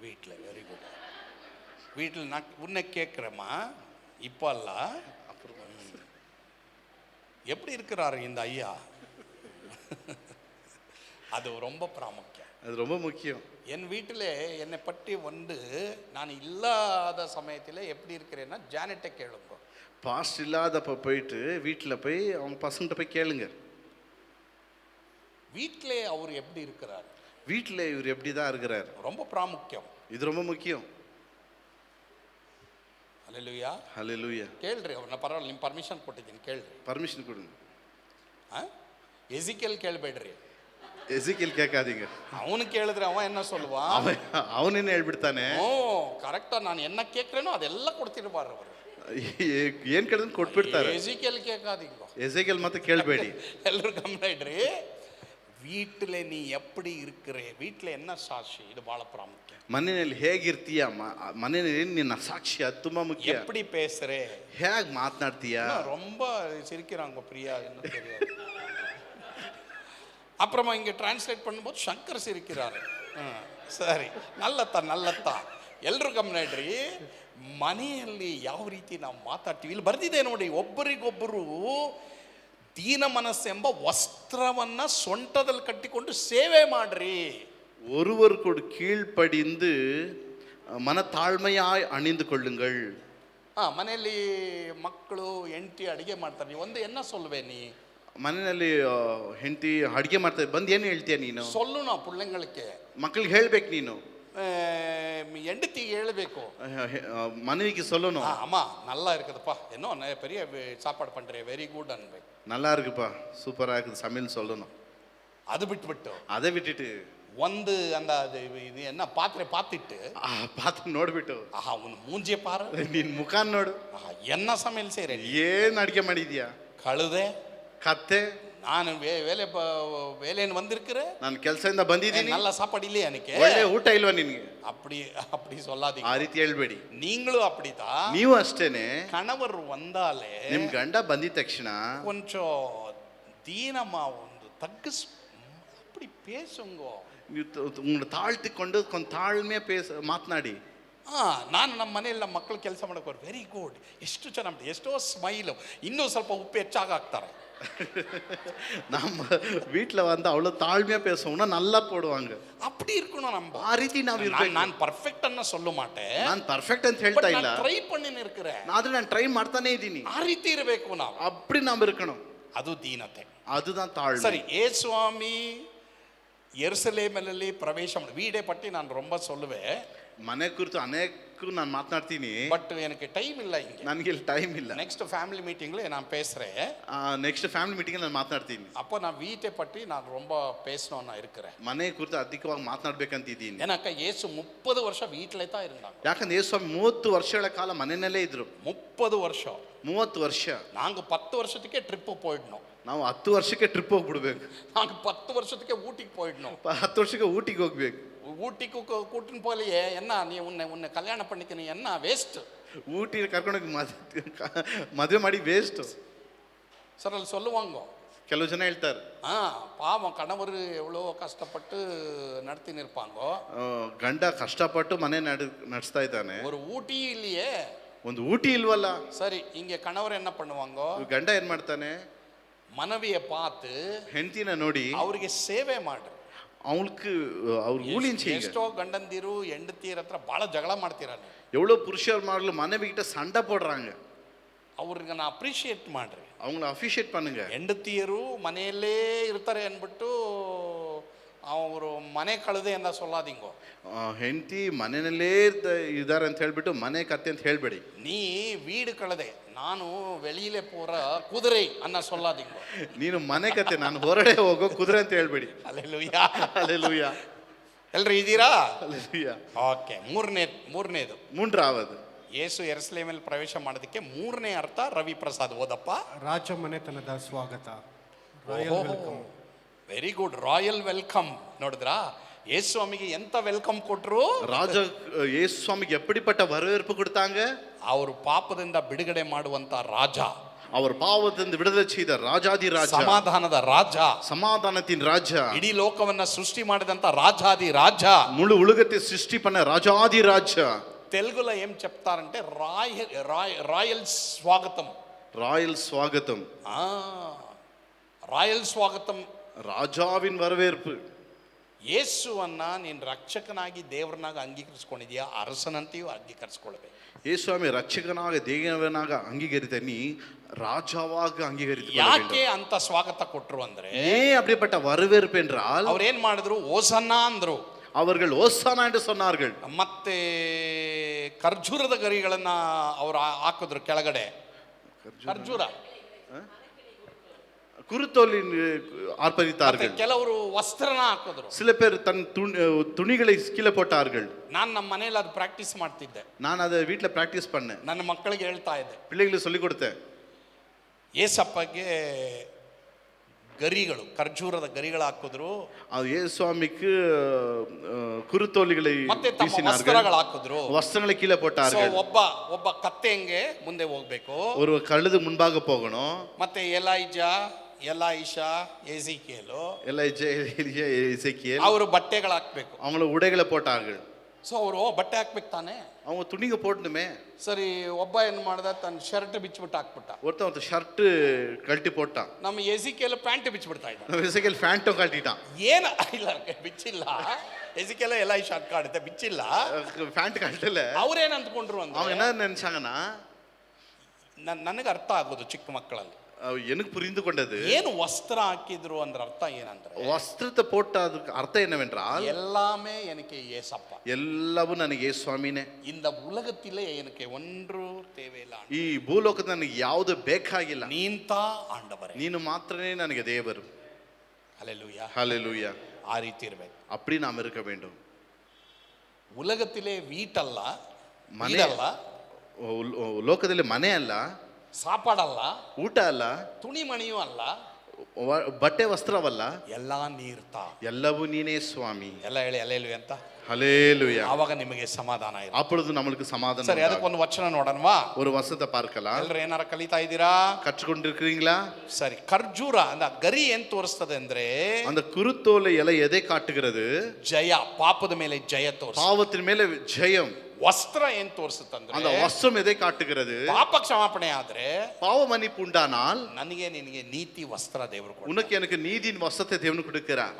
Very good. வீட்டில் நான் உன்னை கேட்குறேம்மா, இப்போ அல்ல, எப்படி இருக்கிறாரு இந்த ஐயா? அது ரொம்ப பிராமுக்கியம், அது ரொம்ப முக்கியம். என் வீட்டில் என்னை பற்றி நான் இல்லாத சமயத்தில் எப்படி இருக்கிறேன்னா ஜானட்டை கேளுங்க. பாஸ்ட் இல்லாதப்ப போயிட்டு வீட்டில் போய் அவங்க பசங்கிட்ட போய் கேளுங்க. வீட்டிலே அவர் எப்படி இருக்கிறார், வீட்டில் இவர் எப்படி தான் இருக்கிறார், ரொம்ப பிராமுக்கியம். இது ரொம்ப முக்கியம். ஹல்லேலூயா, ஹல்லேலூயா. ಕೇಳ್ರಿ ಅವ್ರನ್ನ, ಪರವಾಗಿಲ್ಲ, ನಿಮ್ಮ ಪರ್ಮಿಷನ್ ಕೊಟ್ಟಿದ್ದೀನಿ, ಕೇಳ್ರಿ. ಪರ್ಮಿಷನ್ ಕೊಡುங்க. ಎಜಿಕೇಲ್ ಕೇಳಬೇಡ್ರಿ, ಎಜಿಕೇಲ್ ಕೇಳ್ಕಾದೀங்க. ಅವನು ಕೇಳಿದ್ರೆ ಅವ என்ன சொல்லுவான், ಅವನೇನು ಹೇಳ್ಬಿಡ್ತಾನೆ, ಓ ಕರೆಕ್ಟಾ, ನಾನು என்ன ಕೇಳ್ಕರೇನೋ ಅದೆಲ್ಲ ಕೊಡ್ತಿರ್ಬಾರ ಅವರು. ಏನ್ ಕೇಳಿದ್ರು ಕೊಟ್ಬಿಡ್ತಾರೆ. ಎಜಿಕೇಲ್ ಕೇಳ್ಕಾದೀங்க, ಎಜಿಕೇಲ್ ಮತ್ತೆ ಕೇಳಬೇಡಿ. ಎಲ್ಲರೂ ಗಮನ ಇಡ್ರಿ. வீட்டில் நீ எப்படி இருக்கிற, வீட்டில் என்ன சாட்சி, இது ಬಹಳ ಪ್ರಾಮುಖ್ಯ. ಮನೆಯಲ್ಲಿ ಹೇಗಿರ್ತೀಯ, ಮನೆಯಲ್ಲಿ ನಿನ್ನ ಸಾಕ್ಷಿ ಅದು ತುಂಬಾ ಮುಖ್ಯ. எப்படி பேசுறே, ಹೇಗೆ ಮಾತನಾಡ್ತೀಯ. ரொம்ப சிரிக்கிறாங்க பிரியா, என்ன தெரியாது. அப்புறமா இங்க டிரான்ஸ்லேட் பண்ணும்போது ಶಂಕರ್ ಸಿರಿಕ್கிறாரு. ಸರಿ, ನಲ್ಲತ್ತ ಎಲ್ಲರೂ ಗಮನ ಇಡ್ರಿ. ಮನೆಯಲ್ಲಿ ಯಾವ ರೀತಿ ನಾವು ಮಾತಾಡ್ತೀವಿ, ಇಲ್ಲಿ ಬರ್ದಿದೆ ನೋಡಿ, ಒಬ್ಬರಿಗೊಬ್ಬರು ದೀನ ಮನಸ್ಸೆಂಬ ವಸ್ತ್ರವನ್ನ ಸೊಂಟದಲ್ಲಿ ಕಟ್ಟಿಕೊಂಡು ಸೇವೆ ಮಾಡ್ರಿ. ஒருவருக்கொரு கீழ்ப்படிந்து மனத்தாழ்மையாய் அணிந்து கொள்ளுங்கள். ಮನೆಯಲ್ಲಿ ಮಕ್ಕಳು ಹೆಂಡತಿ ಅಡಿಗೆ ಮಾಡ್ತಾರೆ, ಒಂದು ಎನ್ನ ಸೊಲ್ವೆ ನೀ, ಮನೆಯಲ್ಲಿ ಹೆಂಡತಿ ಅಡಿಗೆ ಮಾಡ್ತಾರೆ, ಬಂದು ಏನು ಹೇಳ್ತೀಯ ನೀನು? ಸೊಲ್ಲು ನಾ ಪುಳ್ಳೆಂಗಳಿಗೆ, ಮಕ್ಕಳಿಗೆ ಹೇಳ್ಬೇಕು ನೀನು. ಹೆಂಡತಿಗೆ ಹೇಳಬೇಕು, மனைவிக்கு சொல்லணும், அம்மா நல்லா இருக்குதுப்பா, என்ன பெரிய சாப்பாடு பண்றே, வெரி குட் அன்பேக், நல்லா இருக்குப்பா, சூப்பரா இருக்குது சமையல் சொல்லணும். அது விட்டு அதை விட்டுட்டு ಒಂದು ಅಂದ ಇದು என்ன ಪಾತ್ರೆ ಪಾತಿಟ್ಟು ಪಾತ್ರೆ ನೋಡ್ಬಿಟ್ಟು, ಅವನು ಮೂಂಜೆ ಪಾರು, ನಿನ್ ಮುಖ ನೋಡು, ಎನ್ನ ಸಮೇಲ್ ಸೇರೆ ಏನ್ ಅಡಿಗೆ ಮಾಡಿದ್ಯಾ, ಕಳುದೆ ಕತ್ತೆ, ನಾನು வேலைன்னு வந்திருக்கிறேன், ನಾನು ಕೆಲಸದಿಂದ ಬಂದಿದ್ದೀನಿ, நல்ல சாப்பாடு இல்லையா எனக்கு, ಒಳ್ಳೆ ಊಟ ಇಲ್ವಾ ನಿನ್ಗೆ? அப்படி சொல்லாதீங்க. ಆ ರೀತಿ ಹೇಳ್ಬೇಡಿ. நீங்களும் அப்படிதான். ನೀವು ಅಷ್ಟೇನೆ, கணவர் வந்தாலே ನಿಮ್ ಗಂಡ ಬಂದಿದ ತಕ್ಷಣ கொஞ்சம் ದೀನಮ್ಮ ಒಂದು ತಗ್ಗಿಸ್ அப்படி பேசுங்க. ನೀವು ತಾಳ್ತಿಕೊಂಡು ಕೊಂದು ತಾಳ್ಮೆ ಮಾತನಾಡಿ. ನಾನು ನಮ್ಮ ಮನೆಯಲ್ಲಿ ನಮ್ಮ ಮಕ್ಕಳು ಕೆಲಸ ಮಾಡಕ್ಕೆ ವೆರಿ ಗುಡ್, ಎಷ್ಟು ಚೆನ್ನಾಗಿ, ಎಷ್ಟೋ ಸ್ಮೈಲು, ಇನ್ನೂ ಸ್ವಲ್ಪ ಉಪ್ಪು ಹೆಚ್ಚಾಗಿ ಹಾಕ್ತಾರೆ. நம்ம வீட்ல வந்து அவ்வளவு தாழ்மையா பேசுவோம்னா நல்லா போடுவாங்க. அப்படி இருக்கணும் நம்ம. ಆ ರೀತಿ ನಾವು ಇರಬೇಕು. ನಾನು ಪರ್ಫೆಕ್ಟ್ ಅನ್ನ சொல்ல ಮಾಟೆ, ನಾನು ಪರ್ಫೆಕ್ಟ್ ಅಂತ ಹೇಳ್ತಾ ಇಲ್ಲ, ಟ್ರೈ பண்ணிನೇ ಇರ್ಕರೆ, ಆದ್ರೆ ನಾನು ಟ್ರೈ ಮಾಡ್ತಾನೆ ಇದ್ದೀನಿ. ಆ ರೀತಿ ಇರಬೇಕು ನಾವು, அப்படி நாம் இருக்கணும். ಅದು ದೀನತೆ, அதுதான் தாழ்மை. ಸರಿ. ಯೇಸುವಾಮಿ ಯೆರೂಸಲೇಮಿನಲ್ಲಿ ಪ್ರವೇಶ ಮಾಡಿ, வீடை பற்றி நான் ரொம்ப சொல்லுவேன், ಮನೆ ಕುರಿತು ಅನೇಕ ನಾನು ಮಾತನಾಡ್ತೀನಿ, பட் எனக்கு டைம் ಇಲ್ಲ, இங்க ನನಗೆ ಇಲ್ಲಿ ಟೈಮ್ ಇಲ್ಲ. நெக்ஸ்ட் ஃபேமிலி மீட்டிங்ல நான் பேசுறேன், ನೆಕ್ಸ್ಟ್ ಫ್ಯಾಮಿಲಿ ಮೀಟಿಂಗ್ ನಾನು ಮಾತನಾಡ್ತೀನಿ. அப்போ நான் வீட்டை பற்றி நான் ரொம்ப பேசணும்னு நான் இருக்கிறேன். ಮನೆ ಕುರಿತು ಅಧಿಕವಾಗಿ ಮಾತನಾಡ್ಬೇಕಂತ ಇದ್ದೀನಿ. ஏன்னாக்கா இயேசு 30 வருஷம் வீட்டிலே தான் இருந்தாங்க. ಯಾಕಂದ್ರೆ ಯೇಸು 30 ವರ್ಷಗಳ ಕಾಲ ಮನೆಯಲ್ಲೇ ಇದ್ರು. 30 வருஷம். 30 ವರ್ಷ. நாங்க 10 வருஷத்துக்கே ட்ரிப்பு போயிடணும். ನಾವು 10 ವರ್ಷಕ್ಕೆ ಟ್ರಿಪ್ ಹೋಗ್ಬಿಡ್ಬೇಕು. நாங்க 10 வருஷத்துக்கே ஊட்டிக்கு போயிடணும். 10 ವರ್ಷಕ್ಕೆ ಊಟಿಗೆ ಹೋಗ್ಬೇಕು. ஊட்டிக்கு கூட்டின்னு போலையே, என்ன நீ உன்னை கல்யாணம் பண்ணிக்க, நீ என்ன வேஸ்ட். ಊಟಿ ಕರ್ಕೊಂಡೋಗಿ ಮದುವೆ ಮಾಡಿ ವೇಸ್ಟ್ ಸರ್ ಅಲ್ಲಿ சொல்லுவாங்க. ಕೆಲವು ಜನ ಹೇಳ್ತಾರೆ, பாவம் கணவர் எவ்வளோ கஷ்டப்பட்டு நடத்தின்னு இருப்பாங்க, ಗಂಡ ಕಷ್ಟಪಟ್ಟು ಮನೆ ನಡೆಸ್ತಾ ಇದ್ದಾನೆ, ஒரு ஊட்டி இல்லையே, ಒಂದು ಊಟಿ ಇಲ್ವಲ್ಲ. ಸರಿ, இங்க கணவர் என்ன பண்ணுவாங்க, ಗಂಡ ಏನ್ ಮಾಡ್ತಾನೆ, ಮನವಿಯ ಪಾತು ಹೆಂಡತಿನ ನೋಡಿ ಅವ್ರಿಗೆ ಸೇವೆ ಮಾಡ್ರಿ, ಅವൾക്ക് ಅವ್ರ ಊಳಿನ செய்யுங்க. ಎಷ್ಟೋ ಗಂಡಂದಿರು ಹೆಂಡತಿಯರ ಹತ್ರ ಬಹಳ ಜಗಳ ಮಾಡ್ತೀರ, எவ்வளோ புருஷர்மார்கள் மனைவி கிட்ட சண்டை போடுறாங்க, ಅವ್ರಿಗೆ ನಾ ಅಪ್ರಿಷಿಯೇಟ್ ಮಾಡ್ರಿ, அவங்கள ಅಪ್ರಿಷಿಯೇಟ್ பண்ணுங்க. ಹೆಂಡತಿಯರು ಮನೆಯಲ್ಲೇ ಇರ್ತಾರೆ ಅಂದ್ಬಿಟ್ಟು ಅವರು ಮನೆ ಕಳೆದೆ ಅಂತ ಸೊಲ್ಲಾದಿಂಗೋ, ಹೆಂಡತಿ ಮನೆಯಲ್ಲೇ ಇದ್ದಾರೆ ಅಂತ ಹೇಳ್ಬಿಟ್ಟು ಮನೆ ಕತ್ತೆ ಅಂತ ಹೇಳ್ಬೇಡಿ. ನೀ ವೀಡು ಕಳೆದೆ, ನಾನು வெளியில போற ಕುದುರೆ ಅನ್ನ ಸೊಲ್ಲಾದಿಂಗೋ, ನೀನು ಮನೆ ಕತ್ತೆ, ನಾನು ಹೊರಡೆ ಹೋಗೋ ಕುದುರೆ ಅಂತ ಹೇಳ್ಬೇಡಿ. Alleluia, alleluia. ಎಲ್ರು ಇದ್ದೀರಾ? ಅಲ್ಲೆಲೂಯಾ. ಓಕೆ. ಮೂರನೇದು ಮೂರನೇದು, ಯೇಸು ಯೆರೂಸಲೇಮಲ್ಲಿ ಪ್ರವೇಶ ಮಾಡೋದಕ್ಕೆ ಮೂರನೇ ಅರ್ಥ ರವಿ ಪ್ರಸಾದ್ ಓದಪ್ಪ. ರಾಜಮನೆತನದ ಸ್ವಾಗತ, royal welcome. Very good, royal welcome. ನೋಡಿದ್ರಾ ಯೇಸು ಸ್ವಾಮಿಗೆ ಎಂತ ವೆಲ್ಕಮ್ ಕೊಟ್ರು? ಯೇಸು ಸ್ವಾಮಿಗೆ ಎಪ್ಪಡಿಪಟ್ಟ வரவேற்பு கொடுத்தாங்க. ಅವರು ಪಾಪದಿಂದ ಬಿಡುಗಡೆ ಮಾಡುವಂತ ರಾಜ, அவர் பாவத்திலிருந்து விடுதலை செய்த ராஜாதி ராஜா, ಸಮಾಧಾನದ ರಾಜ, சமாதானத்தின் ராஜா, ಇಡೀ ಲೋಕವನ್ನ ಸೃಷ್ಟಿ ಮಾಡಿದಂತ ರಾಜಾದಿ ರಾಜ, முழு உலகத்தை சிருஷ்டி பண்ண ராஜாதி ராஜா. తెలుగులో ఏం చెప్తారంటే రాయల్ స్వాగతం, ராயல் ஸ்வாகத்தம், ರಾಯಲ್ ಸ್ವಾಗತಂ, ராஜாவின் வரவேற்பு. ಯೇಸುವನ್ನ ನೀನು ರಕ್ಷಕನಾಗಿ ದೇವರನ್ನಾಗ ಅಂಗೀಕರಿಸಿಕೊಂಡಿದ್ಯಾ, ಅರಸನಂತೆಯೂ ಅಂಗೀಕರಿಸಿಕೊಳ್ಬೇಕು. ಯೇಸುವಾಮಿ ರಕ್ಷಕನಾಗ ದೇವನಾಗ ಅಂಗೀಕರಿತ ನೀ ರಾಜಾವಾಗ ಅಂಗೀಕರಿತ. ಯಾಕೆ ಅಂತ ಸ್ವಾಗತ ಕೊಟ್ರು ಅಂದ್ರೆ, அப்படிப்பட்ட வரவேற்பு என்றால் ಅವ್ರು ಏನ್ ಮಾಡಿದ್ರು, ಓಸನ್ನ ಅಂದ್ರು, அவர்கள் ஓசானா என்று சொன்னார்கள். ಮತ್ತೆ ಖರ್ಜೂರದ ಗರಿಗಳನ್ನ ಅವರು ಹಾಕಿದ್ರು ಕೆಳಗಡೆ, ಖರ್ಜೂರ குருத்தோலி ஆர்ப்பரித்தார்கள். ಕೆಲವರು ವಸ್ತ್ರನ ಹಾಕಿದ್ರು, சில பேர் தன் துணிகளை கீழே போட்டார்கள். ನಾನು ನಮ್ಮ ಮನೆಯಲ್ಲಿ ಅದು ಪ್ರಾಕ್ಟೀಸ್ ಮಾಡ್ತಿದ್ದೆ, நான் அதை வீட்டில் ಪ್ರಾಕ್ಟೀಸ್ பண்ணேன், ನನ್ನ ಮಕ್ಕಳಿಗೆ ಹೇಳ್ತಾ ಇದ್ದೆ, பிள்ளைகளுக்கு சொல்லி கொடுத்தேன். ಏಸಪ್ಪಗೆ ಗರಿಗಳು, ಖರ್ಜೂರದ ಗರಿಗಳು ಹಾಕಿದ್ರು, ಯೇசுவாமிக்கு குருத்தோலிகளை ಮತ್ತೆ ತಮ್ಮ ವಸ್ತ್ರಗಳು ಹಾಕಿದ್ರು, ವಸ್ತ್ರங்களை கீழே போட்டார்கள். ಒಬ್ಬ ಕತ್ತೆಂಗೆ ಮುಂದೆ ಹೋಗ್ಬೇಕು, ஒரு கழுது முன்பாக போகணும், ಮತ್ತೆ ಎಲಾಯಿಷಾ ಎಜಿಕೇಲು ಅವರು ಬಟ್ಟೆಗಳು ಹಾಕ್ಬೇಕು, அவங்கள உடைகளை போட்டார்கள். ಸೊ ಅವರು ಬಟ್ಟೆ ಹಾಕ್ಬೇಕು ತಾನೆ, அவங்க துணிங்க போடணுமே. ಸರಿ, ಒಬ್ಬ ಏನ್ ಮಾಡ್ದ, ತನ್ನ ಶರ್ಟ್ ಬಿಚ್ಚಿಬಿಟ್ಟು ಹಾಕ್ಬಿಟ್ಟ, ஒருத்தன் ஷர்ட் கழட்டி போட்டான், ನಮ್ಮ ಎಜಿಕೇಲು ಪ್ಯಾಂಟ್ ಬಿಚ್ಚಿಬಿಡ್ತಾ ಇದ್ದ, எசேக்கியேல் ಪ್ಯಾಂಟು கழட்டிட்டான். ಏನ ಇಲ್ಲ, ಬಿಚ್ಚಿಲ್ಲ, ಎಜಿಕೇಲು ಎಲಾಯಿಷಾ ಶಾರ್ಟ್ ಕಾಡುತ್ತೆ, ಬಿಚ್ಚಿಲ್ಲ, ಪ್ಯಾಂಟ್ ಕழட்டல. ಅವ್ರೇನ್ ಅಂದ್ಕೊಂಡ್ರು ಅಂದ್ರೆ, அவங்க என்ன நினைச்சாங்கன்னா, ನನಗೆ ಅರ್ಥ ಆಗೋದು ಚಿಕ್ಕ ಮಕ್ಕಳಲ್ಲಿ, எனக்கு புரிந்து கொண்டது, ಏನು ವಸ್ತ್ರ ಹಾಕಿದ್ರು ಅಂದ್ರೆ ಅರ್ಥ ಏನಂದ್ರೆ, ವಸ್ತ್ರத்தை போட்ட அதுக்கு அர்த்தம் என்னவென்றால், எல்லாமே எனக்கு ஏசப்பா, ಎಲ್ಲವೂ ನನಗೆ ಯೇಸು ಸ್ವಾಮಿನೇ, இந்த உலகத்திலே எனக்கு ஒன்று தேவையிಲ್ಲ, ಈ ಭೂಲೋಕದ ನನಗೆ ಯಾವುದು ಬೇಕಾಗಿಲ್ಲ, ನೀಂತಾ ಆಂಡವರೇ, ನೀನು ಮಾತ್ರನೇ ನನಗೆ ದೇವರು. ஹல்லேலூயா, ஹல்லேலூயா. ಆ ರೀತಿ ಇರಬೇಕು, அப்படி நாம் இருக்க வேண்டும். உலகத்திலே வீட்டಲ್ಲ, ಮನೆ ಅಲ್ಲ, ಲೋಕದಲ್ಲಿ ಮನೆ ಅಲ್ಲ, ಸಾಪಾಡಲ್ಲ, ಊಟ ಅಲ್ಲ, ತುಣಿಮಣಿಯೂ ಅಲ್ಲ, ಬಟ್ಟೆ ವಸ್ತ್ರವಲ್ಲ, ಎಲ್ಲ ನೀರ್ತಾ. ಎಲ್ಲವೂ ನೀನೇ ಸ್ವಾಮಿ. ಎಲ್ಲ ಹೇಳಿ ಅಲ್ಲೇಲು ಅಂತ. ஹல்லேலூயா. ಆವಾಗ ನಿಮಗೆ ಸಮಾಧಾನ ಇರುತ್ತೆ. அப்பொழுது நம்மளுக்கு சமாதானம். ಸರಿ, ಅದಕ್ಕೊಂದು ವಚನ ನೋಡೋಣವಾ? ஒரு வசனத்தை பார்க்கலாம். ಎಲ್ಲರೂ ಏನಾರ ಕಲಿತಾ ಇದ್ದೀರಾ? கற்றுக்கொண்டிருக்கிறீங்களா? ಸರಿ, ಖರ್ಜೂರ ಅಂದ ಗರಿ ಏನ್ ತೋರಿಸ್ತದೆ ಅಂದ್ರೆ, அந்த குருத்தோலை இலை எதை காட்டுகிறது? ಜಯ, ಪಾಪದ ಮೇಲೆ ಜಯ ತೋರಿಸ. பாவத்தின் மேல ஜெயம். ವಸ್ತ್ರ ಏನ್ ತೋರಿಸುತ್ತಂದ್ರೆ, அந்த வஸ்திரம் எதை காட்டுகிறது? ಪಾಪ ಕ್ಷಮಾಪಣೆ ಆದ್ರೆ, பாவ மன்னிப்பு உண்டானால் ನನಗೆ ನಿನಗೆ ನೀತಿ ವಸ್ತ್ರ ದೇವರು ಕೊಡ್ತಾರೆ. உனக்கு எனக்கு நீதியின் வஸ்திரத்தை தேவன் கொடுக்கிறார்.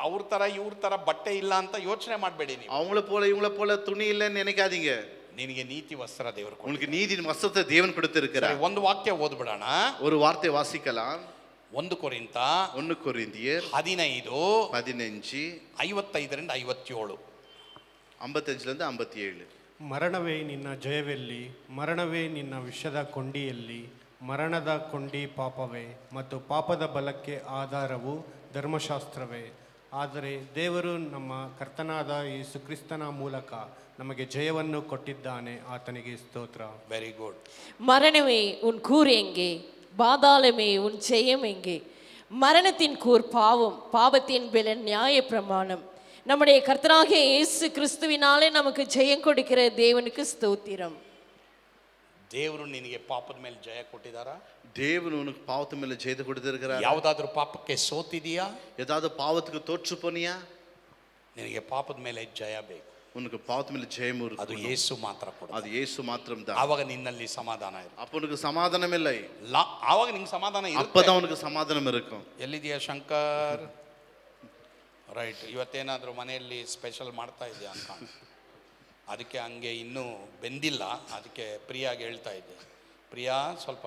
ಅವ್ರ ತರ ಇವ್ರ ತರ ಬಟ್ಟೆ ಇಲ್ಲ ಅಂತ ಯೋಚನೆ ಮಾಡಬೇಡಿ ನೀವು. அவங்கள போல இவங்கள போல துணி இல்லைன்னு நினைக்காதீங்க. ನಿನಗೆ ನೀತಿ ವಸ್ತ್ರ ದೇವರು ಕೊಡ್ತಾರೆ. உங்களுக்கு நீதியின் வஸ்திரத்தை தேவன் கொடுத்திருக்கிறார். ಒಂದು ವಾಕ್ಯ ಓದ್ಬಿಡೋಣ. ஒரு வார்த்தை வாசிக்கலாம். 1 ಕೊರಿಂಥ 1 ಕೊರಿಂಥಿಯರ್ 15:55 55 57. 55 57. ಮರಣವೇ ನಿನ್ನ ಜಯವೆಲ್ಲಿ, ಮರಣವೇ ನಿನ್ನ ವಿಷದ ಕೊಂಡಿಯಲ್ಲಿ, ಮರಣದ ಕೊಂಡಿ ಪಾಪವೇ ಮತ್ತು ಪಾಪದ ಬಲಕ್ಕೆ ಆಧಾರವು ಧರ್ಮಶಾಸ್ತ್ರವೇ. ಆದರೆ ದೇವರು ನಮ್ಮ ಕರ್ತನಾದ ಯೇಸು ಕ್ರಿಸ್ತನ ಮೂಲಕ ನಮಗೆ ಜಯವನ್ನು ಕೊಟ್ಟಿದ್ದಾನೆ, ಆತನಿಗೆ ಸ್ತೋತ್ರ. Very good. மரணமே உன் கூர் எங்கே, பாதாளமே உன் ஜெயம் எங்கே? மரணத்தின் கூர் பாவம், பாவத்தின் பலன் நியாய பிரமாணம். நம்முடைய கர்த்தராகிய இயேசு கிறிஸ்துவினாலே நமக்கு ஜெயம் கொடுக்கிற தேவனுக்கு ஸ்தோத்திரம். ದೇವರು ನಿನಗೆ ಪಾಪದ ಮೇಲೆ ಜಯ ಕೊಟ್ಟಿದ್ದಾರಾ? தேவன் உனக்கு பாவத்து மேல ஜெயத்தை கொடுத்திருக்கிறார். ಯಾವುದಾದ್ರೂ ಪಾಪಕ್ಕೆ ಸೋತಿದೀಯಾ? ஏதாவது பாவத்துக்கு தோற்று போனியா? ನಿನಗೆ ಪಾಪದ ಮೇಲೆ ಜಯ ಬೇಕು. உனக்கு பாவத்து மேல ஜெயம் இருக்கு. ಅದು ಯೇಸು ಮಾತ್ರ ಕೊಡು. அது இயேசு மாத்திரம் தான். ಆವಾಗ ನಿನ್ನಲ್ಲಿ ಸಮಾಧಾನ ಇರುತ್ತೆ. அப்ப உனக்கு சமாதானம் இல்லை. ಆವಾಗ ನಿಂಗೆ ಸಮಾಧಾನ ಇರುತ್ತೆ. அப்பதான் உனக்கு சமாதானம் இருக்கும். ಎಲ್ಲಿದೆಯಾ ಶಂಕರ್? ರೈಟ್. ಇವತ್ತೇನಾದರೂ ಮನೆಯಲ್ಲಿ ಸ್ಪೆಷಲ್ ಮಾಡ್ತಾ ಇದೆಯಾ ಅಂತ, ಅದಕ್ಕೆ ಹಂಗೆ ಇನ್ನೂ ಬೆಂದಿಲ್ಲ. ಅದಕ್ಕೆ ಪ್ರಿಯಾಗೆ ಹೇಳ್ತಾ ಇದ್ದೆ, ಪ್ರಿಯಾ ಸ್ವಲ್ಪ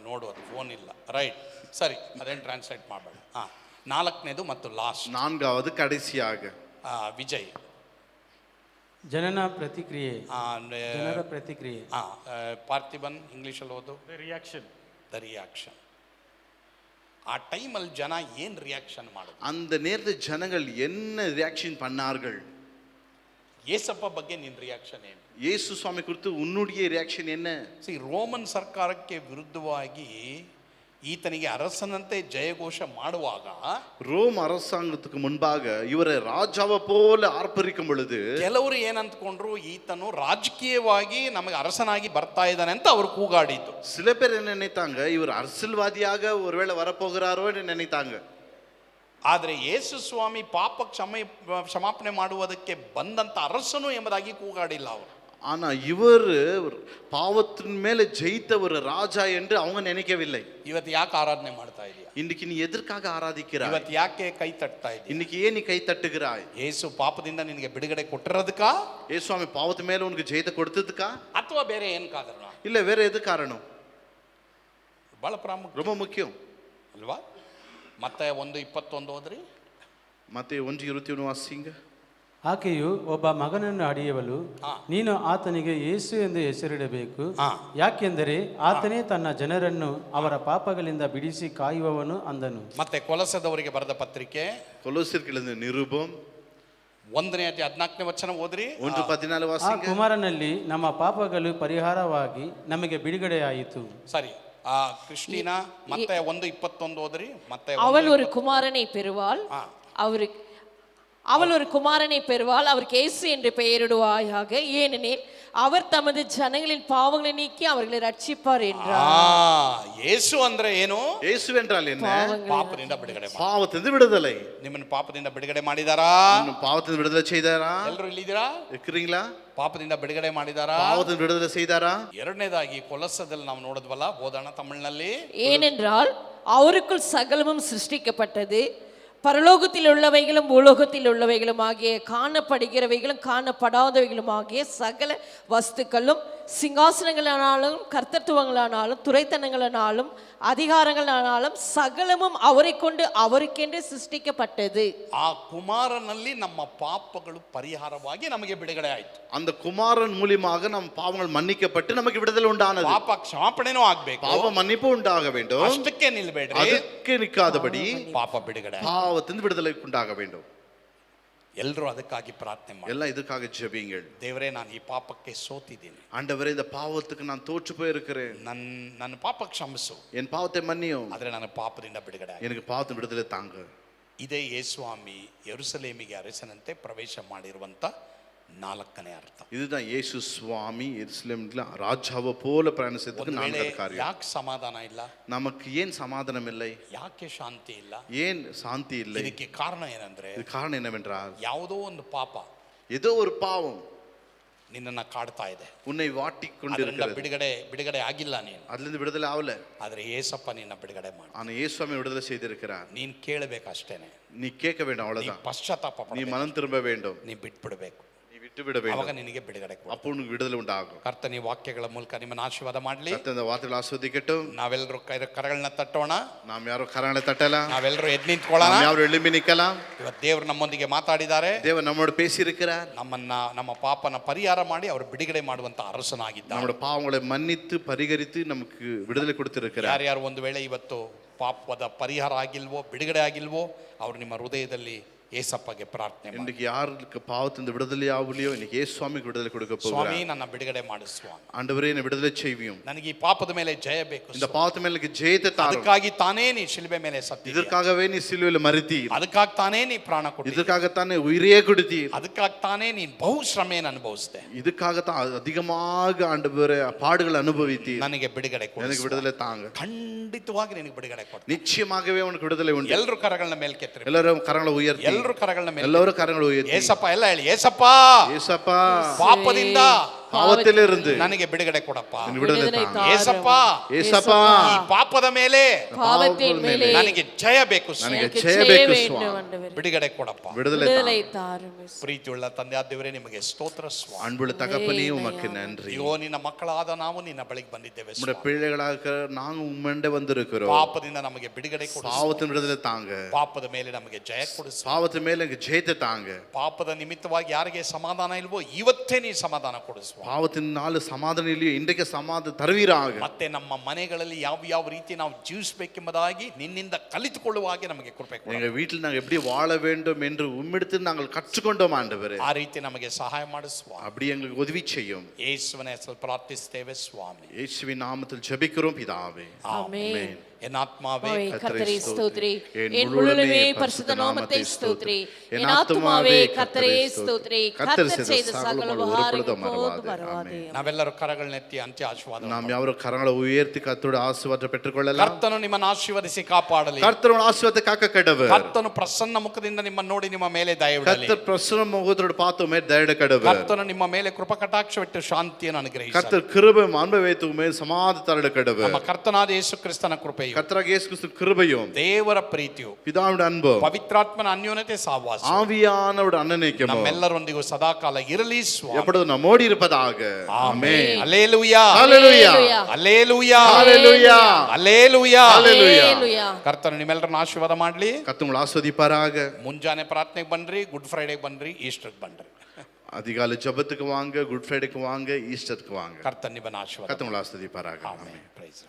ನೋಡು, ಅದು ಫೋನ್ ಇಲ್ಲ. ರೈಟ್, ಸರಿ, ಅದೇನು ಟ್ರಾನ್ಸ್ಲೇಟ್ ಮಾಡಬೇಡ. ಹಾಂ, 4ನೇದು ಮತ್ತು ಲಾಸ್ಟ್, 4வது ಕಡೆಸಿಯಾಗ ವಿಜಯ್. ಜನನ ಪ್ರತಿಕ್ರಿಯೆ, ಜನರ ಪ್ರತಿಕ್ರಿಯೆ. ಹಾಂ, ಪಾರ್ಥಿಬನ್ ಇಂಗ್ಲೀಷಲ್ಲಿ ಓದು. The reaction. ಆ ಟೈಮಲ್ಲಿ ಜನ ಏನು ರಿಯಾಕ್ಷನ್ ಮಾಡೋದು? அந்த நேரத்தில் ஜனங்கள் என்ன ரியாக்ஷன் பண்ணார்கள்? ಏಸಪ್ಪ ಬಗ್ಗೆ ನಿನ್ನ ರಿಯಾಕ್ಷನ್ ಏನು? ಯೇಸು ಸ್ವಾಮಿ ಕುರಿತು ಉನ್ನುಡಿಯ ರಿಯಾಕ್ಷನ್ என்ன? ರೋಮನ್ ಸರ್ಕಾರಕ್ಕೆ ವಿರುದ್ಧವಾಗಿ ಈತನಿಗೆ ಅರಸನಂತೆ ಜಯಘೋಷ ಮಾಡುವಾಗ, ரோம் அரசாங்கத்துக்கு முன்பாக இவரை ராஜாவை போல ஆர்ப்பரிக்கும் பொழுது ಕೆಲವರು ಏನಂತಕೊಂಡ್ರು, ಈತನು ರಾಜಕೀಯವಾಗಿ ನಮಗೆ ಅರಸನಾಗಿ ಬರ್ತಾ ಇದ್ದಾನೆ ಅಂತ ಅವರು ಕೂಗಾಡಿದ್ದು. சில பேர் என்ன நினைத்தாங்க, இவர் அரசியல்வாதியாக ஒருவேளை வரப்போகிறாரோ என்று நினைத்தாங்க. ಆದರೆ ಯೇಸು ಸ್ವಾಮಿ ಪಾಪ ಕ್ಷಮಾಪಣೆ ಮಾಡುವುದಕ್ಕೆ ಬಂದಂತ ಅರಸನು ಎಂಬುದಾಗಿ ಕೂಗಾಡಿಲ್ಲ ಅವರು. ஆனா இவர் பாவத்தின் மேல ஜெயித்த ஒரு ராஜா என்று அவங்க நினைக்கவில்லை. ಇವತ್ತು ಯಾಕೆ ಆರಾಧನೆ ಮಾಡ್ತಾ ಇದೀಯಾ? இன்னைக்கு நீ எதற்காக ஆராதிக்கிறாய்? ಇವತ್ತು ಯಾಕೆ ಕೈ ತಟ್ತಾ ಇದೀಯ? இன்னைக்கு ஏன் நீ கை தட்டுகிறாய்? ಯೇಸು ಪಾಪದಿಂದ ನಿನಗೆ ಬಿಡುಗಡೆ ಕೊಟ್ಟಿರೋದಕ್ಕಾ? ஏசுவாமி பாவத்து மேல உனக்கு ஜெயத்தை கொடுத்ததுக்கா? ಅಥವಾ ಬೇರೆ ಏನು ಕಾರಣ? இல்ல வேற எது காரணம்? ಬಹಳ ಪ್ರಾಮುಖ್ಯ, ரொம்ப முக்கியம் ಅಲ್ವಾ? ಮತ್ತೆ 1:21 ಓದ್ರಿ. ಮತ್ತೆ 1:21 ವಾಸಿಂಗ. ಆಕೆಯು ಒಬ್ಬ ಮಗನನ್ನು ಹಡೆಯುವಳು, ನೀನು ಆತನಿಗೆ ಯೇಸು ಎಂದು ಹೆಸರಿಡಬೇಕು, ಯಾಕೆಂದರೆ ಆತನೇ ತನ್ನ ಜನರನ್ನು ಅವರ ಪಾಪಗಳಿಂದ ಬಿಡಿಸಿ ಕಾಯುವವನು ಅಂದನು. ಮತ್ತೆ ಕೊಲಸದವರಿಗೆ ಬರೆದ ಪತ್ರಿಕೆ, கொலோசியருக்கு எழுதின நிருபம் 1:14 ಓದ್ರಿ. 1:14 ಆ வாசிங்க. ಕುಮಾರನಲ್ಲಿ ನಮ್ಮ ಪಾಪಗಳು ಪರಿಹಾರವಾಗಿ ನಮಗೆ ಬಿಡುಗಡೆಯಾಯಿತು. ಸರಿ, ಕ್ರಿಸ್ಟಿನಾ ಮತ್ತೆ 1:21 ಓದ್ರಿ. ಮತ್ತೆ அவள் ஒரு குமாரனை பெறுவாள், அவள் ஒரு குமாரனை பெறுவாள், அவருக்கு இயேசு என்று பெயரிடுவாயாக, ஏனெனில் அவர் தமது ஜனங்களின் பாவங்களை நீக்கி அவர்களை ரட்சிப்பார் என்றார். ಯೇಸು ಅಂದ್ರೆ ಏನು? ಯೇಸು என்றால் என்ன? ಪಾಪದಿಂದ ಬಿಡುಗಡೆ, பாவத்திலிருந்து விடுதலை. ನಿಮ್ಮನ್ನು ಪಾಪದಿಂದ ಬಿಡುಗಡೆ ಮಾಡಿದಾರಾ? பாவத்திலிருந்து விடுதலை செய்தாரா? ಎಲ್ಲರೂ ಇಲ್ಲಿದ್ದೀರಾ? இருக்கிறீங்களா? ಪಾಪದಿಂದ ಬಿಡುಗಡೆ ಮಾಡಿದಾರಾ? பாவத்திலிருந்து விடுதலை செய்தாரா? ಎರಡನೇದಾಗಿ ಕೊಲಸದಲ್ಲಿ ನಾವು ನೋಡಿದ್ವಲ್ಲ, ಓದೋಣ ತಮಿಳಿನಲ್ಲಿ. ஏனென்றால் அவருக்குள் சகலமும் சிருஷ்டிக்கப்பட்டது, பரலோகத்தில் உள்ளவைகளும் பூலோகத்தில் உள்ளவைகளும் ஆகிய, காணப்படுகிறவைகளும் காணப்படாதவைகளும் ஆகிய சகல வஸ்துக்களும், சிங்காசனங்களானாலும் கர்த்தத்துவங்களானாலும் துரைத்தனங்களானாலும் அதிகாரங்களானாலும் சகலமும் அவரை கொண்டு அவருக்கென்று சிருஷ்டிக்கப்பட்டது. ಆ ಕುಮಾರನಲ್ಲಿ ನಮ್ಮ ಪಾಪಗಳು ಪರಿಹಾರವಾಗಿ ನಮಗೆ ಬಿಡುಗಡೆ ಆಯಿತು. அந்த குமாரன் மூலமாக நம் பாவங்கள் மன்னிக்கப்பட்டு நமக்கு விடுதலை உண்டானது. ಪಾಪ ಕ್ಷಮಾಪಣೆನೂ ಆಗಬೇಕು, பாவ மன்னிப்பு உண்டாக வேண்டும். ಅಷ್ಟಕ್ಕೆ ನಿಲ್ಬೇಡ್ರಿ, ಅದಕ್ಕೆ ನಿಕ್ಕಾದபடி ಪಾಪ ಬಿಡುಗಡೆ, பாவத்திலிருந்து விடுதலை உண்டாக வேண்டும். ಎಲ್ಲರೂ ಅದಕ್ಕಾಗಿ ಪ್ರಾರ್ಥನೆ ಮಾಡಿ. எல்லாம் இதுக்காக ஜெபிங்கள். ದೇವರೇ, ನಾನು ಈ ಪಾಪಕ್ಕೆ ಸೋತಿದ್ದೀನಿ, ஆண்டவரே இந்த பாவத்துக்கு நான் தோற்று போயிருக்கிறேன், ನನ್ನ ಪಾಪ ಕ್ಷಮಿಸು, என் பாவத்தை மன்னியும், ಆದರೆ ನನ್ನ ಪಾಪದಿಂದ ಬಿಡುಗಡೆ ಆಗಿ. எனக்கு பாவத்தின் விடுதலை தாங்க. ಇದೇ ಯೇಸುಸ್ವಾಮಿ ಯೆರೂಸಲೇಮಿಗೆ ಅರಸನಂತೆ ಪ್ರವೇಶ ಮಾಡಿರುವಂತ 4ನೇ ಅರ್ಥ. இதுதான் இயேசு சுவாமி எருசலேமில் ராஜாவை போல பிரயாணம் செய்ததுக்கு ಒಂದು ವೇಳೆ 4வது காரியம். ಯಾಕೆ ಸಮಾಧಾನ ಇಲ್ಲ, நமக்கு ஏன் சமாதானம் இல்லை, ಯಾಕೆ ಶಾಂತಿ ಇಲ್ಲ, ஏன் சாந்தி இல்லை? ಇದಕ್ಕೆ ಕಾರಣ ಏನಂದ್ರೆ, இது காரணம் என்னவென்றால் ಯಾವುದೋ ಒಂದು ಪಾಪ ஏதோ ஒரு பாவம் ನಿನ್ನನ್ನ ಕಾಡ್ತಾ ಇದೆ, உன்னை வாட்டி ಅದರಿಂದ கொண்டிருக்கிறது. ಬಿಡುಗಡೆ ಆಗಿಲ್ಲ ನೀನು, அதிலிருந்து விடுதலை ஆகல, ಆದ್ರೆ ಏಸಪ್ಪ ನಿನ್ನ ಬಿಡುಗಡೆ ಮಾಡಿ. ஆனா இயேசுவாமி விடுதலை செய்திருக்கிறார். ನೀನ್ ಕೇಳಬೇಕಷ್ಟೇನೆ, நீ கேட்க வேண்டாம், ನೀ அவ்வளவுதான். ಪಶ್ಚಾತ್ತಾಪ நீ ಪಡಬೇಕು, மனம் திரும்ப வேண்டும், ನೀ ಬಿಟ್ಬಿಡ್ಬೇಕು, நீ விட்டு விட ಅವಾಗ வேண்டும், ನಿನಗೆ ಬಿಡುಗಡೆ ಕೊಡು. அப்போ உனக்கு விடுதலை உண்டாகும். ಕರ್ತನ ಈ ವಾಕ್ಯಗಳ ಮೂಲಕ ನಿಮ್ಮನ್ನ ಆಶೀರ್ವಾದ ಮಾಡ್ಲಿ. கர்த்தர் இந்த வார்த்தைகளை ஆஸ்வதிக்கட்டும். ನಾವೆಲ್ಲರೂ ಕರಗಳನ್ನ ತಟ್ಟೋಣ, நாம் ಯಾರು ಕರங்களை ತಟ್ಟலாம், ನಾವೆಲ್ಲರೂ ಎದ್ದು ನಿಂತ್ಕೊಳ್ಳೋಣ. நாம் ಯಾರು எழும்பி நிக்கலாம். ಇವತ್ತು ದೇವರು ನಮ್ಮೊಂದಿಗೆ ಮಾತಾಡಿದ್ದಾರೆ, தேவன் நம்மோடு பேசி இருக்கிறார். ನಮ್ಮ ಪಾಪನ ಪರಿಹಾರ ಮಾಡಿ ಅವರು ಬಿಡುಗಡೆ ಮಾಡುವಂತ ಅರಸನಾಗಿದ್ದಾರೆ. நம்முடைய பாவங்களை மன்னித்து பரிகரித்து நமக்கு விடுதலை கொடுத்திருக்கிறார். ಯಾರ್ಯಾರು ಒಂದು ವೇಳೆ ಇವತ್ತು ಪಾಪದ ಪರಿಹಾರ ಆಗಿಲ್ವೋ, ಬಿಡುಗಡೆ ಆಗಿಲ್ವೋ, ಅವರು ನಿಮ್ಮ ಹೃದಯದಲ್ಲಿ ಏಸಪ್ಪಗೆ ಪ್ರಾರ್ಥನೆ ಮಾಡಿ. இன்னைக்கு யாருக்கு பாவத்திலிருந்து விடுதலை ஆகலையோ, இன்னைக்கு இயேசு சுவாமிக்கு விடுதலை கொடுக்க ಸ್ವಾಮಿ, போகிறார். ನನ್ನ ಬಿಡುಗಡೆ ಮಾಡು ಸ್ವಾಮಿ, ஆண்டவரே என்னை விடுதலை செய்வியும், ನನಗೆ ಈ ಪಾಪದ ಮೇಲೆ ಜಯ ಬೇಕು இந்த ಸ್ವಾಮಿ. பாவத்து மேல எனக்கு ஜெயத்தை தாரும். ಅದಕ್ಕಾಗಿ ತಾನೇ ನೀ ಶಿಲುಬೆ ಮೇಲೆ ಸತ್ತಿದ್ದೀಯ, இதற்காகவே நீ சிலுவையில் மரித்தீர், ಅದಕ್ಕಾಗಿ ತಾನೇ ನೀ ಪ್ರಾಣ ಕೊಟ್ಟಿದ್ದೀಯ, இதற்காகத்தானே உயிரையே கொடுத்தீர், ಅದಕ್ಕಾಗಿ ತಾನೇ ನೀನ್ ಬಹು ಶ್ರಮೆಯನ್ನು ಅನುಭವಿಸಿದೆ, இதுக்காகத்தான் அதிகமாக ஆண்டவரே பாடுகள் அனுபவித்தீர். ನನಗೆ ಬಿಡುಗಡೆ ಕೊಡು எனக்கு ಸ್ವಾಮಿ. விடுதலை தாங்க. ಖಂಡಿತವಾಗಿ ನಿನಗೆ ಬಿಡುಗಡೆ ಕೊಡು. நிச்சயமாகவே உனக்கு விடுதலை உண்டு. ಎಲ್ಲರೂ ಕರಗಳನ್ನ ಮೇಲೆ ಕೆತ್ತರಿ, எல்லாரும் கரங்களை உயர்த்தி, ಎಲ್ಲರೂ ಕರಗಳನ್ನ ಮೇಲೆ, எல்லாரும் கரங்களை உயர்த்தி, ಏಸಪ್ಪ ಎಲ್ಲ ಹೇಳಿ, ಏಸಪ್ಪ ஏசப்பா ಪಾಪದಿಂದ பாவத்திலிருந்து ನನಗೆ ಬಿಡುಗಡೆ ಕೊಡಪ್ಪ, எனக்கு விடுதலை தாங்க. ಏಸಪ್ಪ ஏசப்பா ಈ ಪಾಪದ ಮೇಲೆ பாவத்தின் மேலே ನನಗೆ ಜಯ ಬೇಕು ಸ್ವಾಮಿ. ನನಗೆ எனக்கு ஜெய ஜெய ಬೇಕು வேண்டும் ಸ್ವಾಮಿ. ஆண்டவரே. ಬಿಡುಗಡೆ ಕೊಡಪ್ಪ. விடுதலை விடுதலை தாங்க. தாரும் இயேசு. ಪ್ರೀತಿಯುಳ್ಳ ತಂದೆ ದೇವರೇ, ನಿಮಗೆ ಸ್ತೋತ್ರ ಸ್ವಾಮಿ. அன்புள்ள தகப்பனே உமக்கு நன்றி. ಅಯ್ಯೋ, ನಿನ್ನ ಮಕ್ಕಳಾದ ನಾವು ನಿನ್ನ ಬಳಿಗೆ ಬಂದಿದ್ದೇವೆ நம்முடைய ಸ್ವಾಮಿ. பிள்ளைகளாக நாங்க உம்மண்டே வந்திருக்கிறோம். ಪಾಪದಿಂದ ನಮಗೆ ಬಿಡುಗಡೆ ಕೊಡು ಸ್ವಾಮಿ. பாவத்தின் விடுதலை தாங்க. ಪಾಪದ ಮೇಲೆ ನಮಗೆ ಜಯ ಕೊಡು ಸ್ವಾಮಿ. பாவத்தின் மேல எனக்கு ஜெயத்தை தாங்க. ಪಾಪದ ನಿಮಿತ್ತವಾಗಿ ಯಾರಿಗೆ ಸಮಾಧಾನ ಇಲ್ವೋ, ಇವತ್ತೇ ನೀ ಸಮಾಧಾನ ಕೊಡು ಸ್ವಾಮಿ. பாவத்தினால சமாதானம் இல்லையோ, இன்றைக்கு சமாதானம் தருவீராக. ಮತ್ತೆ ನಮ್ಮ ಮನೆಗಳಲ್ಲಿ ಯಾವ ರೀತಿ ನಾವು ಜೀವಿಸಬೇಕೆಂಬುದಾಗಿ ನಿನ್ನಿಂದ ಕಲಿತುಕೊಳ್ಳುವ ಹಾಗೆ ನಮಗೆ ಕೃಪೆ ಕೊಡು. எங்க வீட்டில் நாங்கள் எப்படி வாழ வேண்டும் என்று உம்மிடத்தில் நாங்கள் கற்றுக்கொண்டோம் ஆண்டவரே. ಆ ರೀತಿ ನಮಗೆ ಸಹಾಯ ಮಾಡು ಸ್ವಾಮಿ. அப்படி எங்களுக்கு உதவி செய்யும். ಯೇಸುವಿನ ಹೆಸರಲ್ಲಿ ಪ್ರಾರ್ಥಿಸ್ತೇವೆ ಸ್ವಾಮಿ. இயேசுவின் நாமத்தில் ஜெபிக்கிறோம் பிதாவே. ஆமென். என் ஆத்மாவே ஓய், கர்த்தரை ஸ்தோத்திரி. என் என் முழுவதுமே முழுவதுமே பரிசுத்த பரிசுத்த நாமத்தை ஸ்தோத்திரி. என் என் ஆத்துமாவே கர்த்தரை ஸ்தோத்திரி. கர்த்தர் கர்த்தர் செய்த சகல உபகாரங்களும் மறவாதே. மறவாதே. ನಾವೆಲ್ಲರೂ ಕರಗಳನ್ನೆತ್ತಿ ಅಂತ್ಯ ಆಶೀರ್ವಾದ நாம் யாவரும் கரங்களை உயர்த்தி கர்த்தருடைய ஆசீர்வாதத்தை பெற்றுக்கொள்ளலாம். ಕರ್ತನು ನಿಮ್ಮನ್ನು ಆಶೀರ್ವದಿಸಿ ಕಾಪಾಡಲಿ. கர்த்தருடைய ஆசீர்வாதத்தை காக்க கடவர். ಕರ್ತನು ಪ್ರಸನ್ನ ಮುಖದಿಂದ ನಿಮ್ಮನ್ನು ನೋಡಿ ನಿಮ್ಮ ಮೇಲೆ ದಯವಿಡಲಿ. கர்த்தர் பிரசன்ன முகத்தோடு பார்த்து மேல் தயட கடவர். ಕರ್ತನು ನಿಮ್ಮ ಮೇಲೆ ಕೃಪಾ ಕಟಾಕ್ಷವಿಟ್ಟು ಶಾಂತಿಯನ್ನು ಅನುಗ್ರಹಿಸಲಿ. கர்த்தர் கிருபை அன்பை வைத்து மேல் சமாதான தரட கடவர். ನಮ್ಮ ಕರ್ತನಾದ ಯೇಸು ಕ್ರಿಸ್ತನ ಕೃಪೆಯು, கர்த்தராகிய இயேசு கிறிஸ்து கிருபையும், ದೇವರ ಪ್ರೀತಿಯು, பிதாவுடைய அன்பும், ಪವಿತ್ರಾತ್ಮನ ಅನ್ಯೋನ್ಯತೆ ಸಹವಾಸ ஆவியானவருடைய அன்னநேக்கமும் ನಮ್ಮೆಲ್ಲರೊಂದಿಗೂ ಸದಾಕಾಲ ಇರಲಿ ಸ್ವಾಮಿ. எப்பொழுதும் நம்மோடு இருப்பதாக. ಆಮೆನ್. ಹಲ್ಲೆಲೂಯಾ, ஹல்லேலூயா, ಹಲ್ಲೆಲೂಯಾ, ஹல்லேலூயா, ಹಲ್ಲೆಲೂಯಾ. ஹல்லேலூயா. ಕರ್ತನು ನಿಮ್ಮೆಲ್ಲರನ್ನ ಆಶೀರ್ವಾದ ಮಾಡಲಿ. கர்த்தர் உங்களை ஆசீர்வதிப்பாராக. ಮುಂಜಾನೆ ಪ್ರಾರ್ಥನೆಗೆ ಬನ್ರಿ, ಗುಡ್ ಫ್ರೈಡೆಗೆ ಬನ್ರಿ, ಈಸ್ಟರ್ಗೆ ಬನ್ರಿ. அதிகாலை ஜெபத்துக்கு வாங்க, குட் ஃப்ரைடேக்கு வாங்க, ஈஸ்டருக்கு வாங்க. ಕರ್ತನು ನಿಮ್ಮನ್ನು ಆಶೀರ್ವಾದ கர்த்தர் உங்களை ஆசீர்வதிப்பாராக. ಆಮೆನ್. ஆமென். ಪ್ರೈಸ್.